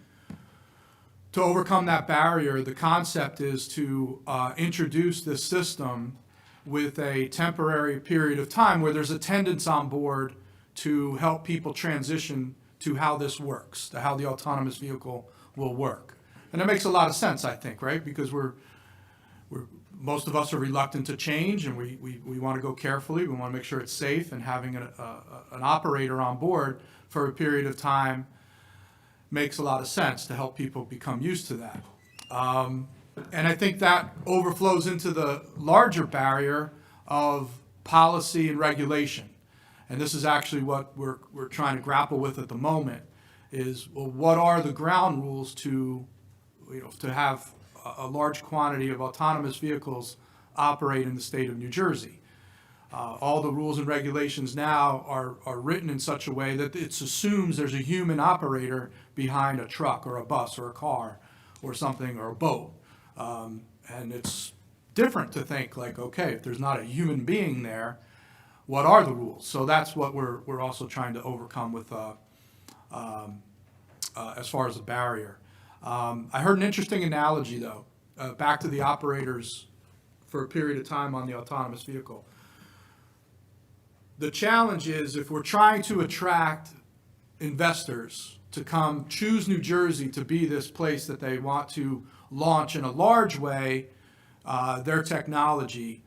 to overcome that barrier, the concept is to introduce this system with a temporary period of time where there's attendants on board to help people transition to how this works, to how the autonomous vehicle will work. And that makes a lot of sense, I think, right? Because most of us are reluctant to change, and we want to go carefully. We want to make sure it's safe, and having an operator on board for a period of time makes a lot of sense to help people become used to that. And I think that overflows into the larger barrier of policy and regulation. And this is actually what we're trying to grapple with at the moment is, well, what are the ground rules to have a large quantity of autonomous vehicles operate in the state of New Jersey? All the rules and regulations now are written in such a way that it assumes there's a human operator behind a truck or a bus or a car or something, or a boat. And it's different to think like, okay, if there's not a human being there, what are the rules? So that's what we're also trying to overcome with as far as the barrier. I heard an interesting analogy, though, back to the operators for a period of time on the autonomous vehicle. The challenge is, if we're trying to attract investors to come choose New Jersey to be this place that they want to launch in a large way their technology,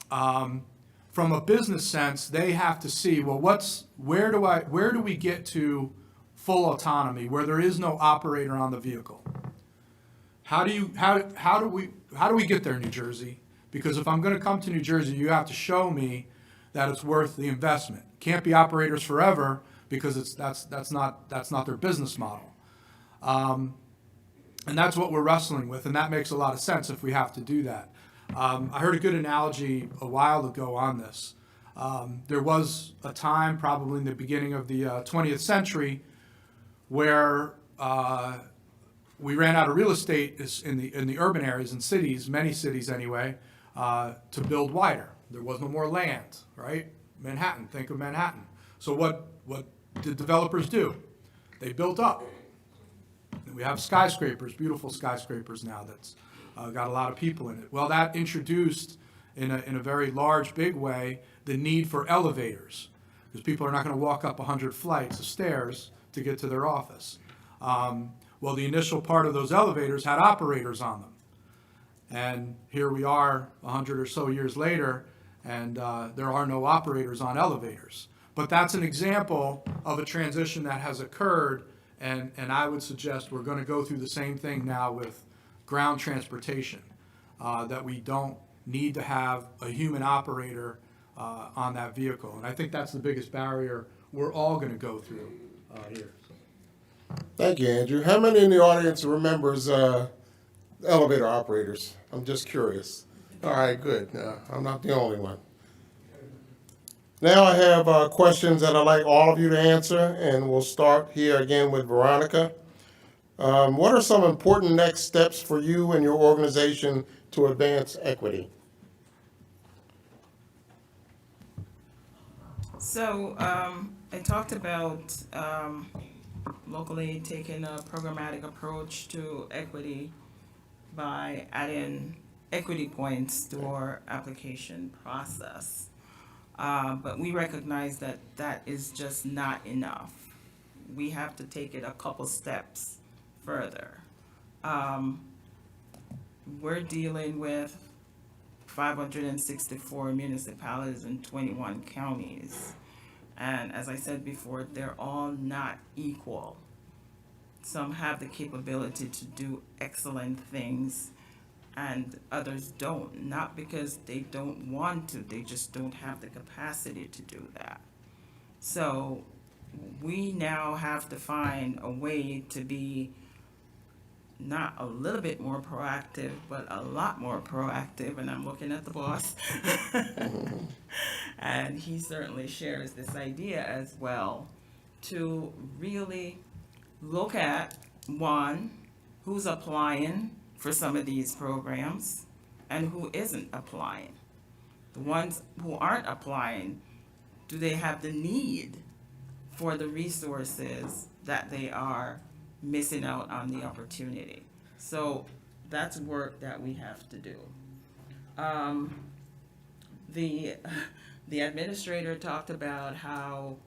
from a business sense, they have to see, well, where do we get to full autonomy where there is no operator on the vehicle? How do we get there, New Jersey? Because if I'm going to come to New Jersey, you have to show me that it's worth the investment. Can't be operators forever, because that's not their business model. And that's what we're wrestling with, and that makes a lot of sense if we have to do that. I heard a good analogy a while ago on this. There was a time, probably in the beginning of the 20th century, where we ran out of real estate in the urban areas and cities, many cities anyway, to build wider. There was no more land, right? Manhattan, think of Manhattan. So what did developers do? They built up. And we have skyscrapers, beautiful skyscrapers now that's got a lot of people in it. Well, that introduced in a very large, big way, the need for elevators, because people are not going to walk up 100 flights of stairs to get to their office. Well, the initial part of those elevators had operators on them. And here we are 100 or so years later, and there are no operators on elevators. But that's an example of a transition that has occurred, and I would suggest we're going to go through the same thing now with ground transportation, that we don't need to have a human operator on that vehicle. And I think that's the biggest barrier we're all going to go through here. Thank you, Andrew. How many in the audience remembers elevator operators? I'm just curious. All right, good. I'm not the only one. Now I have questions that I'd like all of you to answer, and we'll start here again with Veronica. What are some important next steps for you and your organization to advance equity? So I talked about local aid taking a programmatic approach to equity by adding equity points to our application process. But we recognize that that is just not enough. We have to take it a couple steps further. We're dealing with 564 municipalities in 21 counties. And as I said before, they're all not equal. Some have the capability to do excellent things and others don't, not because they don't want to, they just don't have the capacity to do that. So we now have to find a way to be not a little bit more proactive, but a lot more proactive, and I'm looking at the boss. And he certainly shares this idea as well, to really look at, one, who's applying for some of these programs and who isn't applying. The ones who aren't applying, do they have the need for the resources that they are missing out on the opportunity? So that's work that we have to do. The administrator talked about how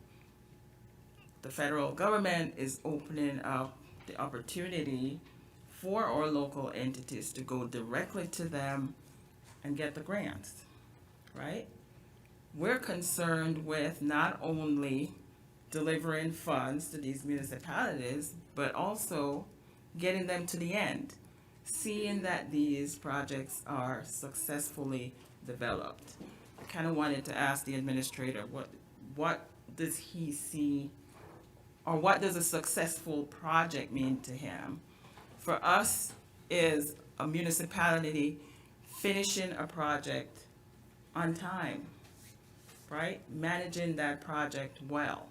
the federal government is opening up the opportunity for our local entities to go directly to them and get the grants, right? We're concerned with not only delivering funds to these municipalities, but also getting them to the end, seeing that these projects are successfully developed. I kind of wanted to ask the administrator, what does he see, or what does a successful project mean to him? For us, is a municipality finishing a project on time, right? Managing that project well.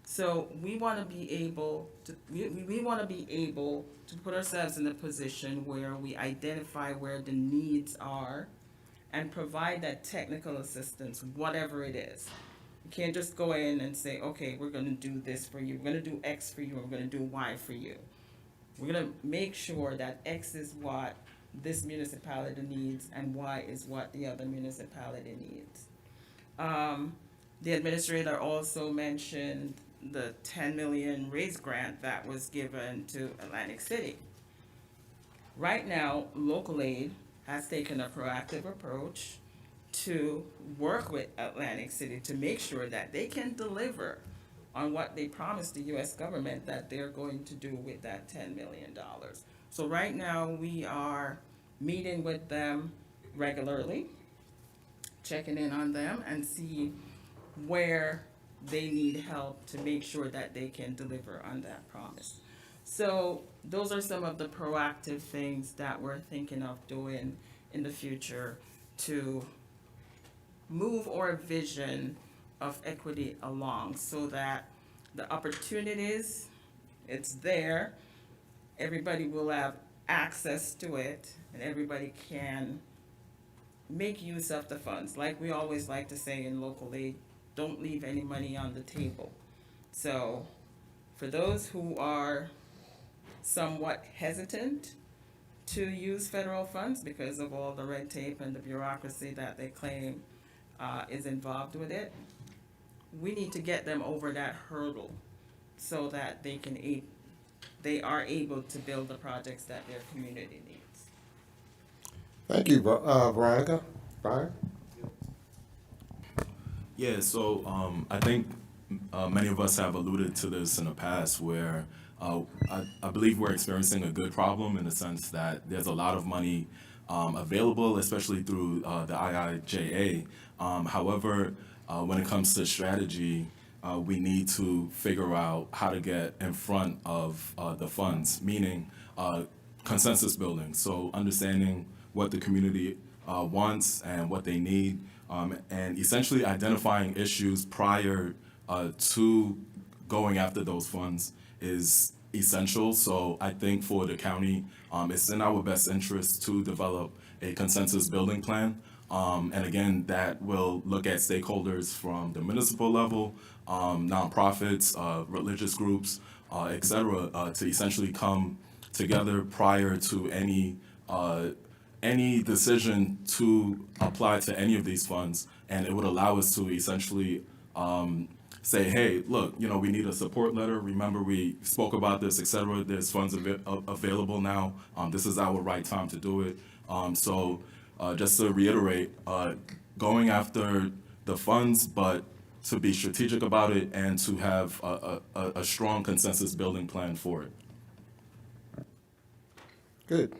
So we want to be able to, we want to be able to put ourselves in a position where we identify where the needs are and provide that technical assistance, whatever it is. You can't just go in and say, okay, we're going to do this for you, we're going to do X for you, we're going to do Y for you. We're going to make sure that X is what this municipality needs and Y is what the other municipality needs. The administrator also mentioned the 10 million raise grant that was given to Atlantic City. Right now, local aid has taken a proactive approach to work with Atlantic City to make sure that they can deliver on what they promised the US government that they're going to do with that $10 million. So right now, we are meeting with them regularly, checking in on them and see where they need help to make sure that they can deliver on that promise. So those are some of the proactive things that we're thinking of doing in the future to move our vision of equity along so that the opportunities, it's there, everybody will have access to it, and everybody can make use of the funds. Like we always like to say in local aid, don't leave any money on the table. So for those who are somewhat hesitant to use federal funds because of all the red tape and the bureaucracy that they claim is involved with it, we need to get them over that hurdle so that they are able to build the projects that their community needs. Thank you, Veronica. Brian? Yeah, so I think many of us have alluded to this in the past where I believe we're experiencing a good problem in the sense that there's a lot of money available, especially through the IIJA. However, when it comes to strategy, we need to figure out how to get in front of the funds, meaning consensus building. So understanding what the community wants and what they need, and essentially identifying issues prior to going after those funds is essential. So I think for the county, it's in our best interest to develop a consensus building plan. And again, that will look at stakeholders from the municipal level, nonprofits, religious groups, et cetera, to essentially come together prior to any decision to apply to any of these funds. And it would allow us to essentially say, hey, look, we need a support letter. Remember, we spoke about this, et cetera. There's funds available now. This is our right time to do it. So just to reiterate, going after the funds, but to be strategic about it and to have a strong consensus building plan for it. Good.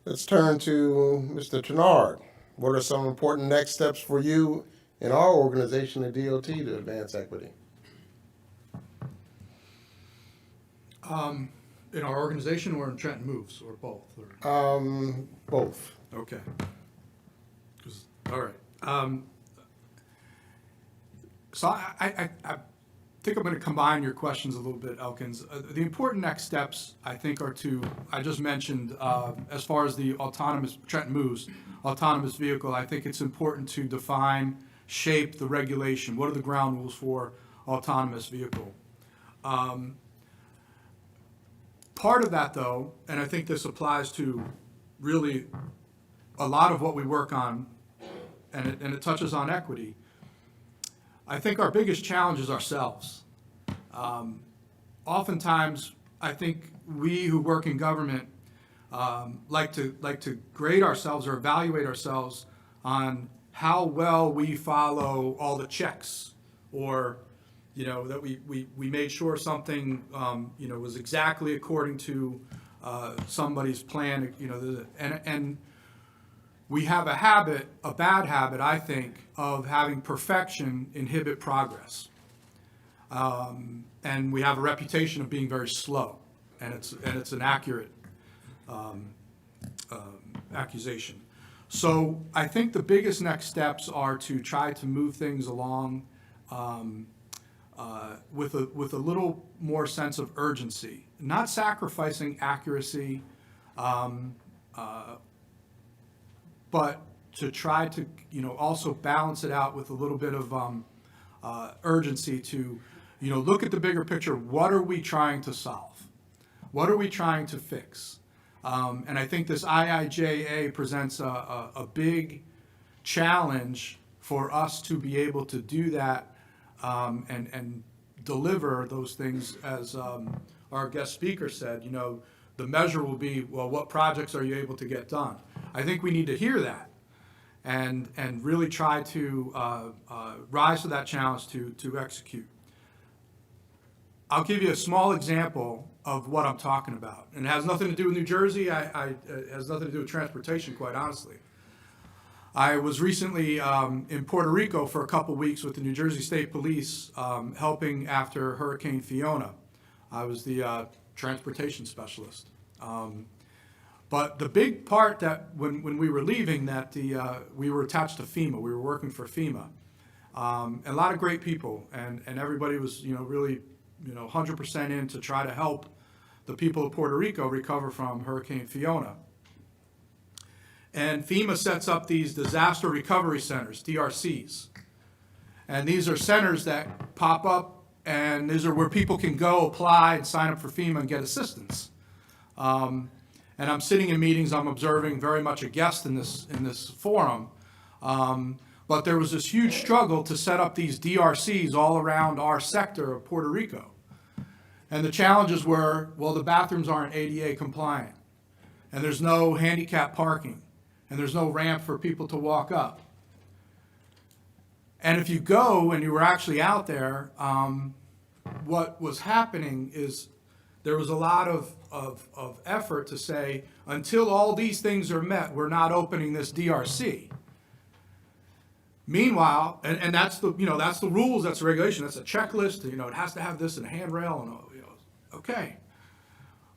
Let's turn to Mr. Tenard. What are some important next steps for you in our organization at DOT to advance equity? In our organization or in Trenton Moves, or both? Or? Both. Okay. All right. So I think I'm going to combine your questions a little bit, Elkins. The important next steps, I think, are I just mentioned, as far as the autonomous, Trenton moves, autonomous vehicle, I think it's important to define, shape the regulation. What are the ground rules for autonomous vehicle? Part of that, though, and I think this applies to really a lot of what we work on, and it touches on equity, I think our biggest challenge is ourselves. Oftentimes, I think we who work in government like to grade ourselves or evaluate ourselves on how well we follow all the checks, or that we made sure something was exactly according to somebody's plan. And we have a habit, a bad habit, I think, of having perfection inhibit progress. And we have a reputation of being very slow, and it's an accurate accusation. So I think the biggest next steps are to try to move things along with a little more sense of urgency, not sacrificing accuracy, but to try to also balance it out with a little bit of urgency to look at the bigger picture. What are we trying to solve? What are we trying to fix? And I think this IIJA presents a big challenge for us to be able to do that and deliver those things. As our guest speaker said, the measure will be, well, what projects are you able to get done? I think we need to hear that and really try to rise to that challenge to execute. I'll give you a small example of what I'm talking about. And it has nothing to do with New Jersey. It has nothing to do with transportation, quite honestly. I was recently in Puerto Rico for a couple weeks with the New Jersey State Police, helping after Hurricane Fiona. I was the transportation specialist. But the big part that when we were leaving, that we were attached to FEMA. We were working for FEMA. A lot of great people, and everybody was really 100% in to try to help the people of Puerto Rico recover from Hurricane Fiona. And FEMA sets up these disaster recovery centers, DRCs. And these are centers that pop up, and these are where people can go apply and sign up for FEMA and get assistance. And I'm sitting in meetings, I'm observing, very much a guest in this forum. But there was this huge struggle to set up these DRCs all around our sector of Puerto Rico. And the challenges were, well, the bathrooms aren't ADA compliant, and there's no handicap parking, and there's no ramp for people to walk up. And if you go and you were actually out there, what was happening is there was a lot of effort to say, until all these things are met, we're not opening this DRC. Meanwhile, and that's the rules, that's the regulation, that's a checklist. It has to have this and a handrail, and okay.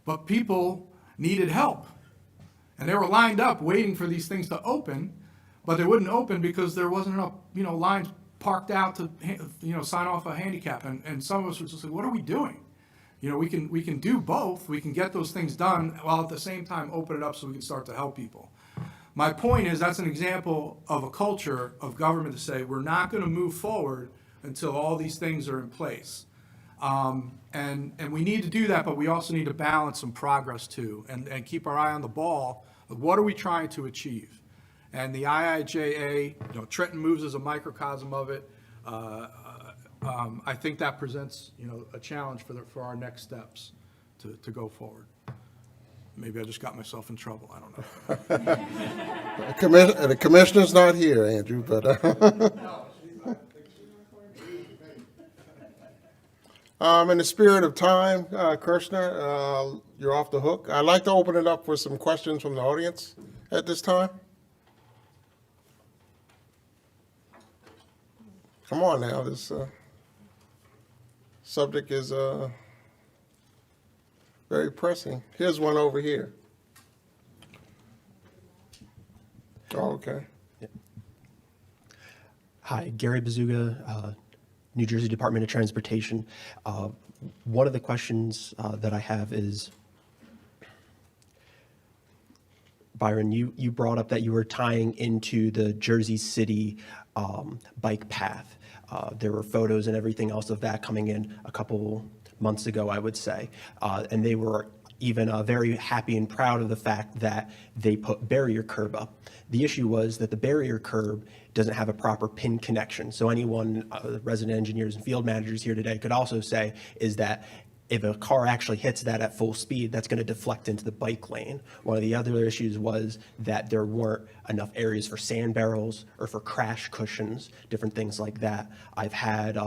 But people needed help, and they were lined up waiting for these things to open, but they wouldn't open because there wasn't enough lines parked out to sign off a handicap. And some of us were just like, what are we doing? We can do both. We can get those things done while at the same time open it up so we can start to help people. My point is, that's an example of a culture of government to say, we're not going to move forward until all these things are in place. And we need to do that, but we also need to balance some progress too, and keep our eye on the ball of what are we trying to achieve. And the IIJA, Trenton moves as a microcosm of it. I think that presents a challenge for our next steps to go forward. Maybe I just got myself in trouble. I don't know. The commissioner's not here, Andrew, but in the spirit of time, Krishna, you're off the hook. I'd like to open it up for some questions from the audience at this time. Come on now, this subject is very pressing. Here's one over here. Oh, okay. Hi, Gary Bazuga, New Jersey Department of Transportation. One of the questions that I have is, Byron, you brought up that you were tying into the Jersey City bike path. There were photos and everything else of that coming in a couple months ago, I would say. And they were even very happy and proud of the fact that they put barrier curb up. The issue was that the barrier curb doesn't have a proper pin connection. So anyone, resident engineers and field managers here today could also say is that if a car actually hits that at full speed, that's going to deflect into the bike lane. One of the other issues was that there weren't enough areas for sand barrels or for crash cushions, different things like that. I've had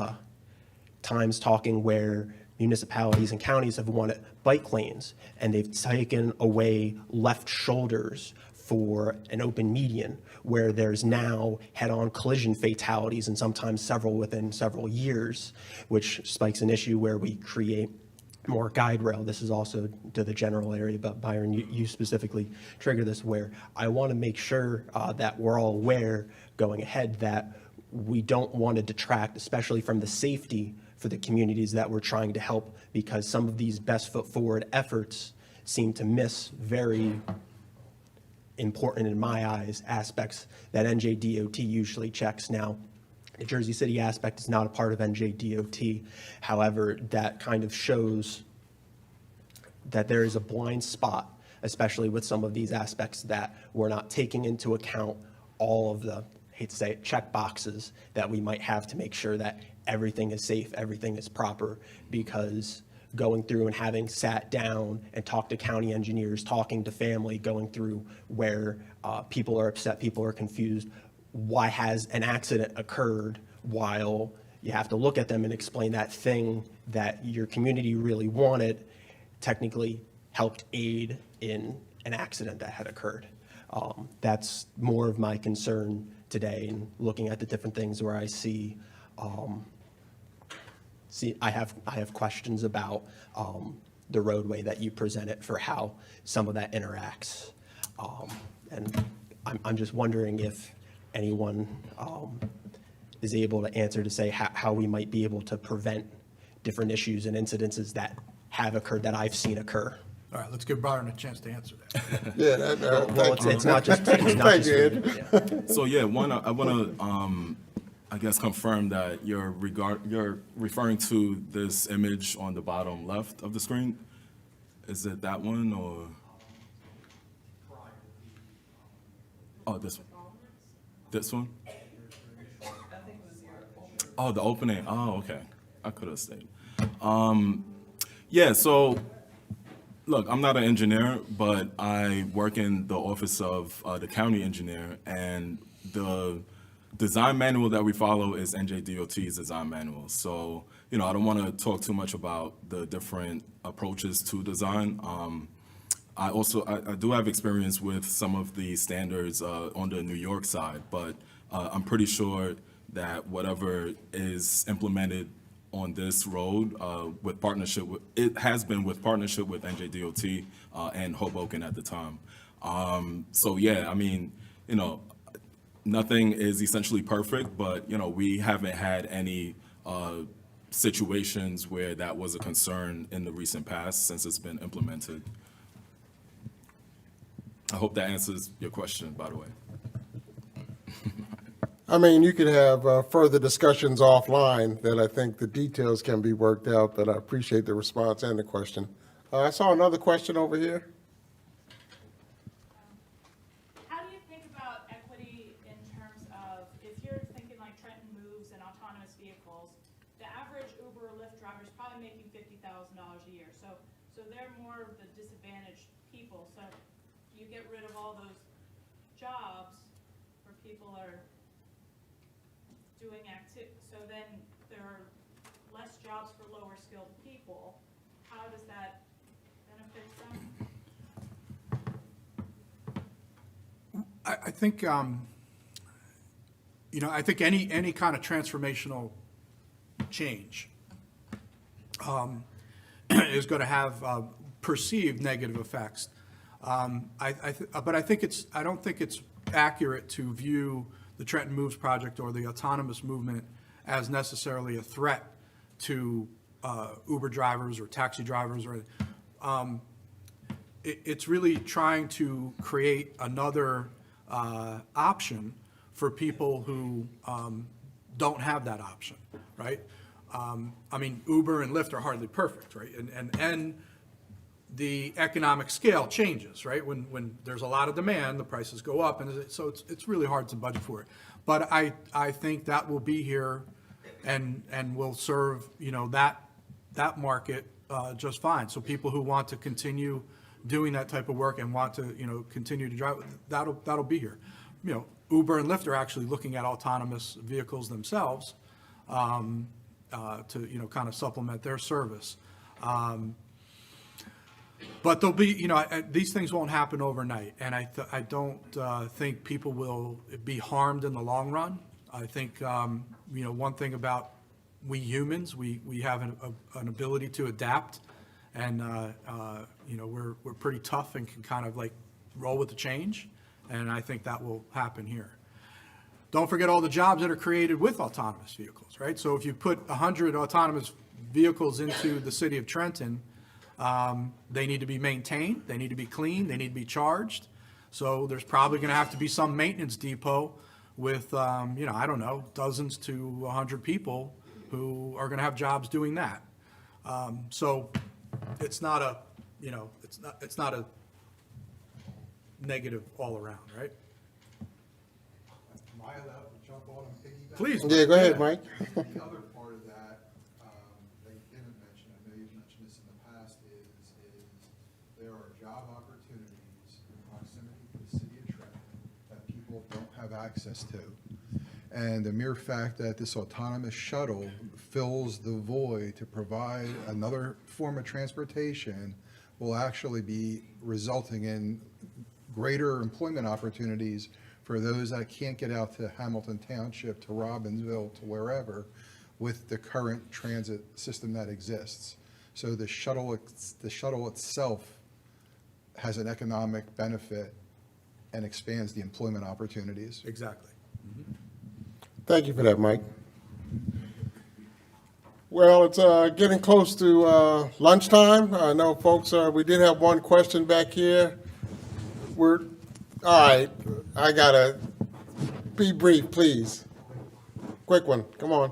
times talking where municipalities and counties have wanted bike lanes, and they've taken away left shoulders for an open median, where there's now head-on collision fatalities, and sometimes several within several years, which spikes an issue where we create more guide rail. This is also to the general area, but Byron, you specifically trigger this, where I want to make sure that we're all aware going ahead that we don't want to detract, especially from the safety for the communities that we're trying to help, because some of these best foot forward efforts seem to miss very important, in my eyes, aspects that NJDOT usually checks. Now, the Jersey City aspect is not a part of NJDOT. However, that kind of shows that there is a blind spot, especially with some of these aspects, that we're not taking into account all of the, I hate to say it, check boxes that we might have to make sure that everything is safe, everything is proper, because going through and having sat down and talked to county engineers, talking to family, going through where people are upset, people are confused, why has an accident occurred, while you have to look at them and explain that thing that your community really wanted technically helped aid in an accident that had occurred. That's more of my concern today, and looking at the different things where I see I have questions about the roadway that you presented for how some of that interacts. And I'm just wondering if anyone is able to answer to say how we might be able to prevent different issues and incidences that have occurred, that I've seen occur. All right, let's give Byron a chance to answer that. Yeah, Well, it's not just, it's not Thank just. you, Ed. Yeah. So yeah, one, I want to, I guess, confirm that you're referring to this image on the bottom left of the screen. Is it that one, or? Oh, this one. This one? Oh, the opening. Oh, okay. I could have stayed. Yeah. So, look, I'm not an engineer, but I work in the office of the county engineer, and the design manual that we follow is NJDOT's design manual. So, I don't want to talk too much about the different approaches to design. I do have experience with some of the standards on the New York side, but I'm pretty sure that whatever is implemented on this road it has been with partnership with NJDOT and Hoboken at the time. So yeah, I mean, nothing is essentially perfect, but we haven't had any situations where that was a concern in the recent past since it's been implemented. I hope that answers your question, by the way. I mean, you could have further discussions offline that I think the details can be worked out, but I appreciate the response and the question. I saw another question over here. How do you think about equity in terms of, if you're thinking like Trenton Moves and autonomous vehicles, the average Uber or Lyft driver is probably making $50,000 a year. So they're more of the disadvantaged people. So you get rid of all those jobs where people are doing so then there are less jobs for lower skilled people. How does that benefit them? I think, I think any kind of transformational change is going to have perceived negative effects. But I don't think it's accurate to view the Trenton Moves project or the autonomous movement as necessarily a threat to Uber drivers or taxi drivers. Or it's really trying to create another option for people who don't have that option, right? I mean, Uber and Lyft are hardly perfect, right? And the economic scale changes, right? When there's a lot of demand, the prices go up, and so it's really hard to budget for it. But I think that will be here and will serve, you know, that market just fine. So people who want to continue doing that type of work and want to, you know, continue to drive, that'll be here. You know, Uber and Lyft are actually looking at autonomous vehicles themselves to, you know, kind of supplement their service. But there'll be, you know, these things won't happen overnight, and I don't think people will be harmed in the long run. I think, you know, one thing about we humans, we have an ability to adapt, and you know, we're pretty tough and can kind of like roll with the change, and I think that will happen here. Don't forget all the jobs that are created with autonomous vehicles, right? So if you put 100 autonomous vehicles into the city of Trenton, they need to be maintained, they need to be cleaned, they need to be charged. So there's probably going to have to be some maintenance depot with, you know, I don't know, dozens to 100 people who are going to have jobs doing that. So it's not a, you know, it's not a negative all around, right? Am I allowed to jump on and piggyback? Please. Yeah, go ahead, Mike. The other part of that, that you didn't mention, I know you've mentioned this in the past, is there are job opportunities in proximity to the city of Trenton that people don't have access to. And the mere fact that this autonomous shuttle fills the void to provide another form of transportation will actually be resulting in greater employment opportunities for those that can't get out to Hamilton Township, to Robbinsville, to wherever, with the current transit system that exists. So the shuttle itself has an economic benefit and expands the employment opportunities. Exactly. Thank you for that, Mike. Well, it's getting close to lunchtime. I know, folks, we did have one question back here. All right, I gotta be brief, please. Quick one, come on.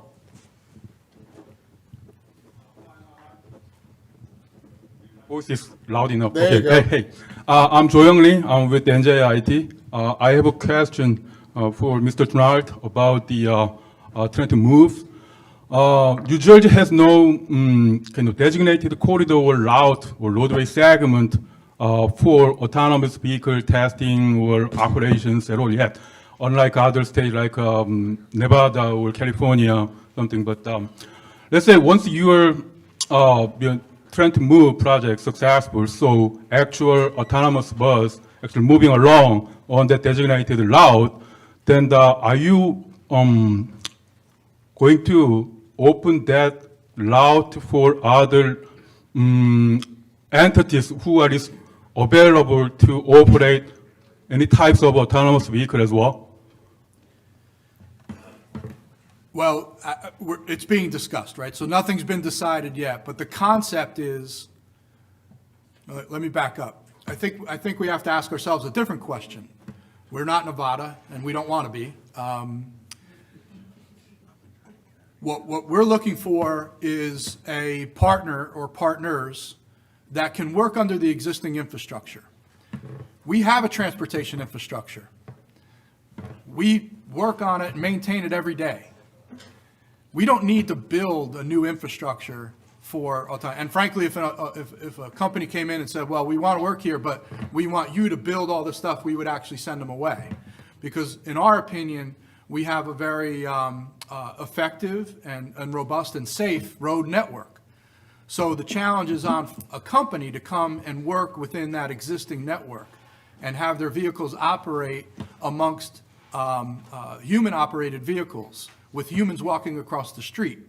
Voice is loud enough. There Okay. you go. Hey, I'm Jo Young Lee. I'm with NJIT. I have a question for Mr. Donald about the Trenton move. New Jersey has no kind of designated corridor or route or roadway segment for autonomous vehicle testing or operations at all yet, unlike other states like Nevada or California, something. But let's say once your Trenton Move project successful, so actual autonomous bus actually moving along on that designated route, then are you going to open that route for other entities who are available to operate any types of autonomous vehicle as well? Well, it's being discussed, right? So nothing's been decided yet, but the concept is, let me back up. I think we have to ask ourselves a different question. We're not Nevada, and we don't want to be. What we're looking for is a partner or partners that can work under the existing infrastructure. We have a transportation infrastructure. We work on it and maintain it every day. We don't need to build a new infrastructure for autonomy. And frankly, if a company came in and said, well, we want to work here, but we want you to build all this stuff, we would actually send them away. Because in our opinion, we have a very effective and robust and safe road network. So the challenge is on a company to come and work within that existing network and have their vehicles operate amongst human-operated vehicles with humans walking across the street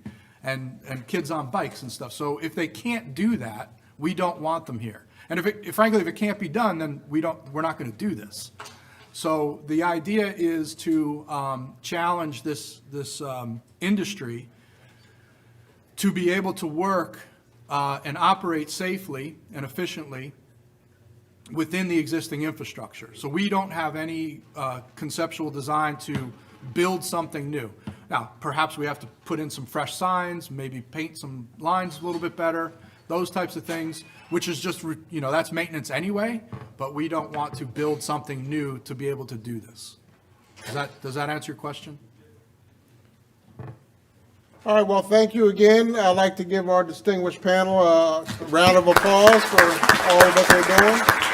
and kids on bikes and stuff. So if they can't do that, we don't want them here. And frankly, if it can't be done, then we're not going to do this. So the idea is to challenge this industry to be able to work and operate safely and efficiently within the existing infrastructure. So we don't have any conceptual design to build something new. Now, perhaps we have to put in some fresh signs, maybe paint some lines a little bit better, those types of things, which is just, that's maintenance anyway, but we don't want to build something new to be able to do this. Does that answer your question? All right, well, thank you again. I'd like to give our distinguished panel a round of applause for all that they're doing.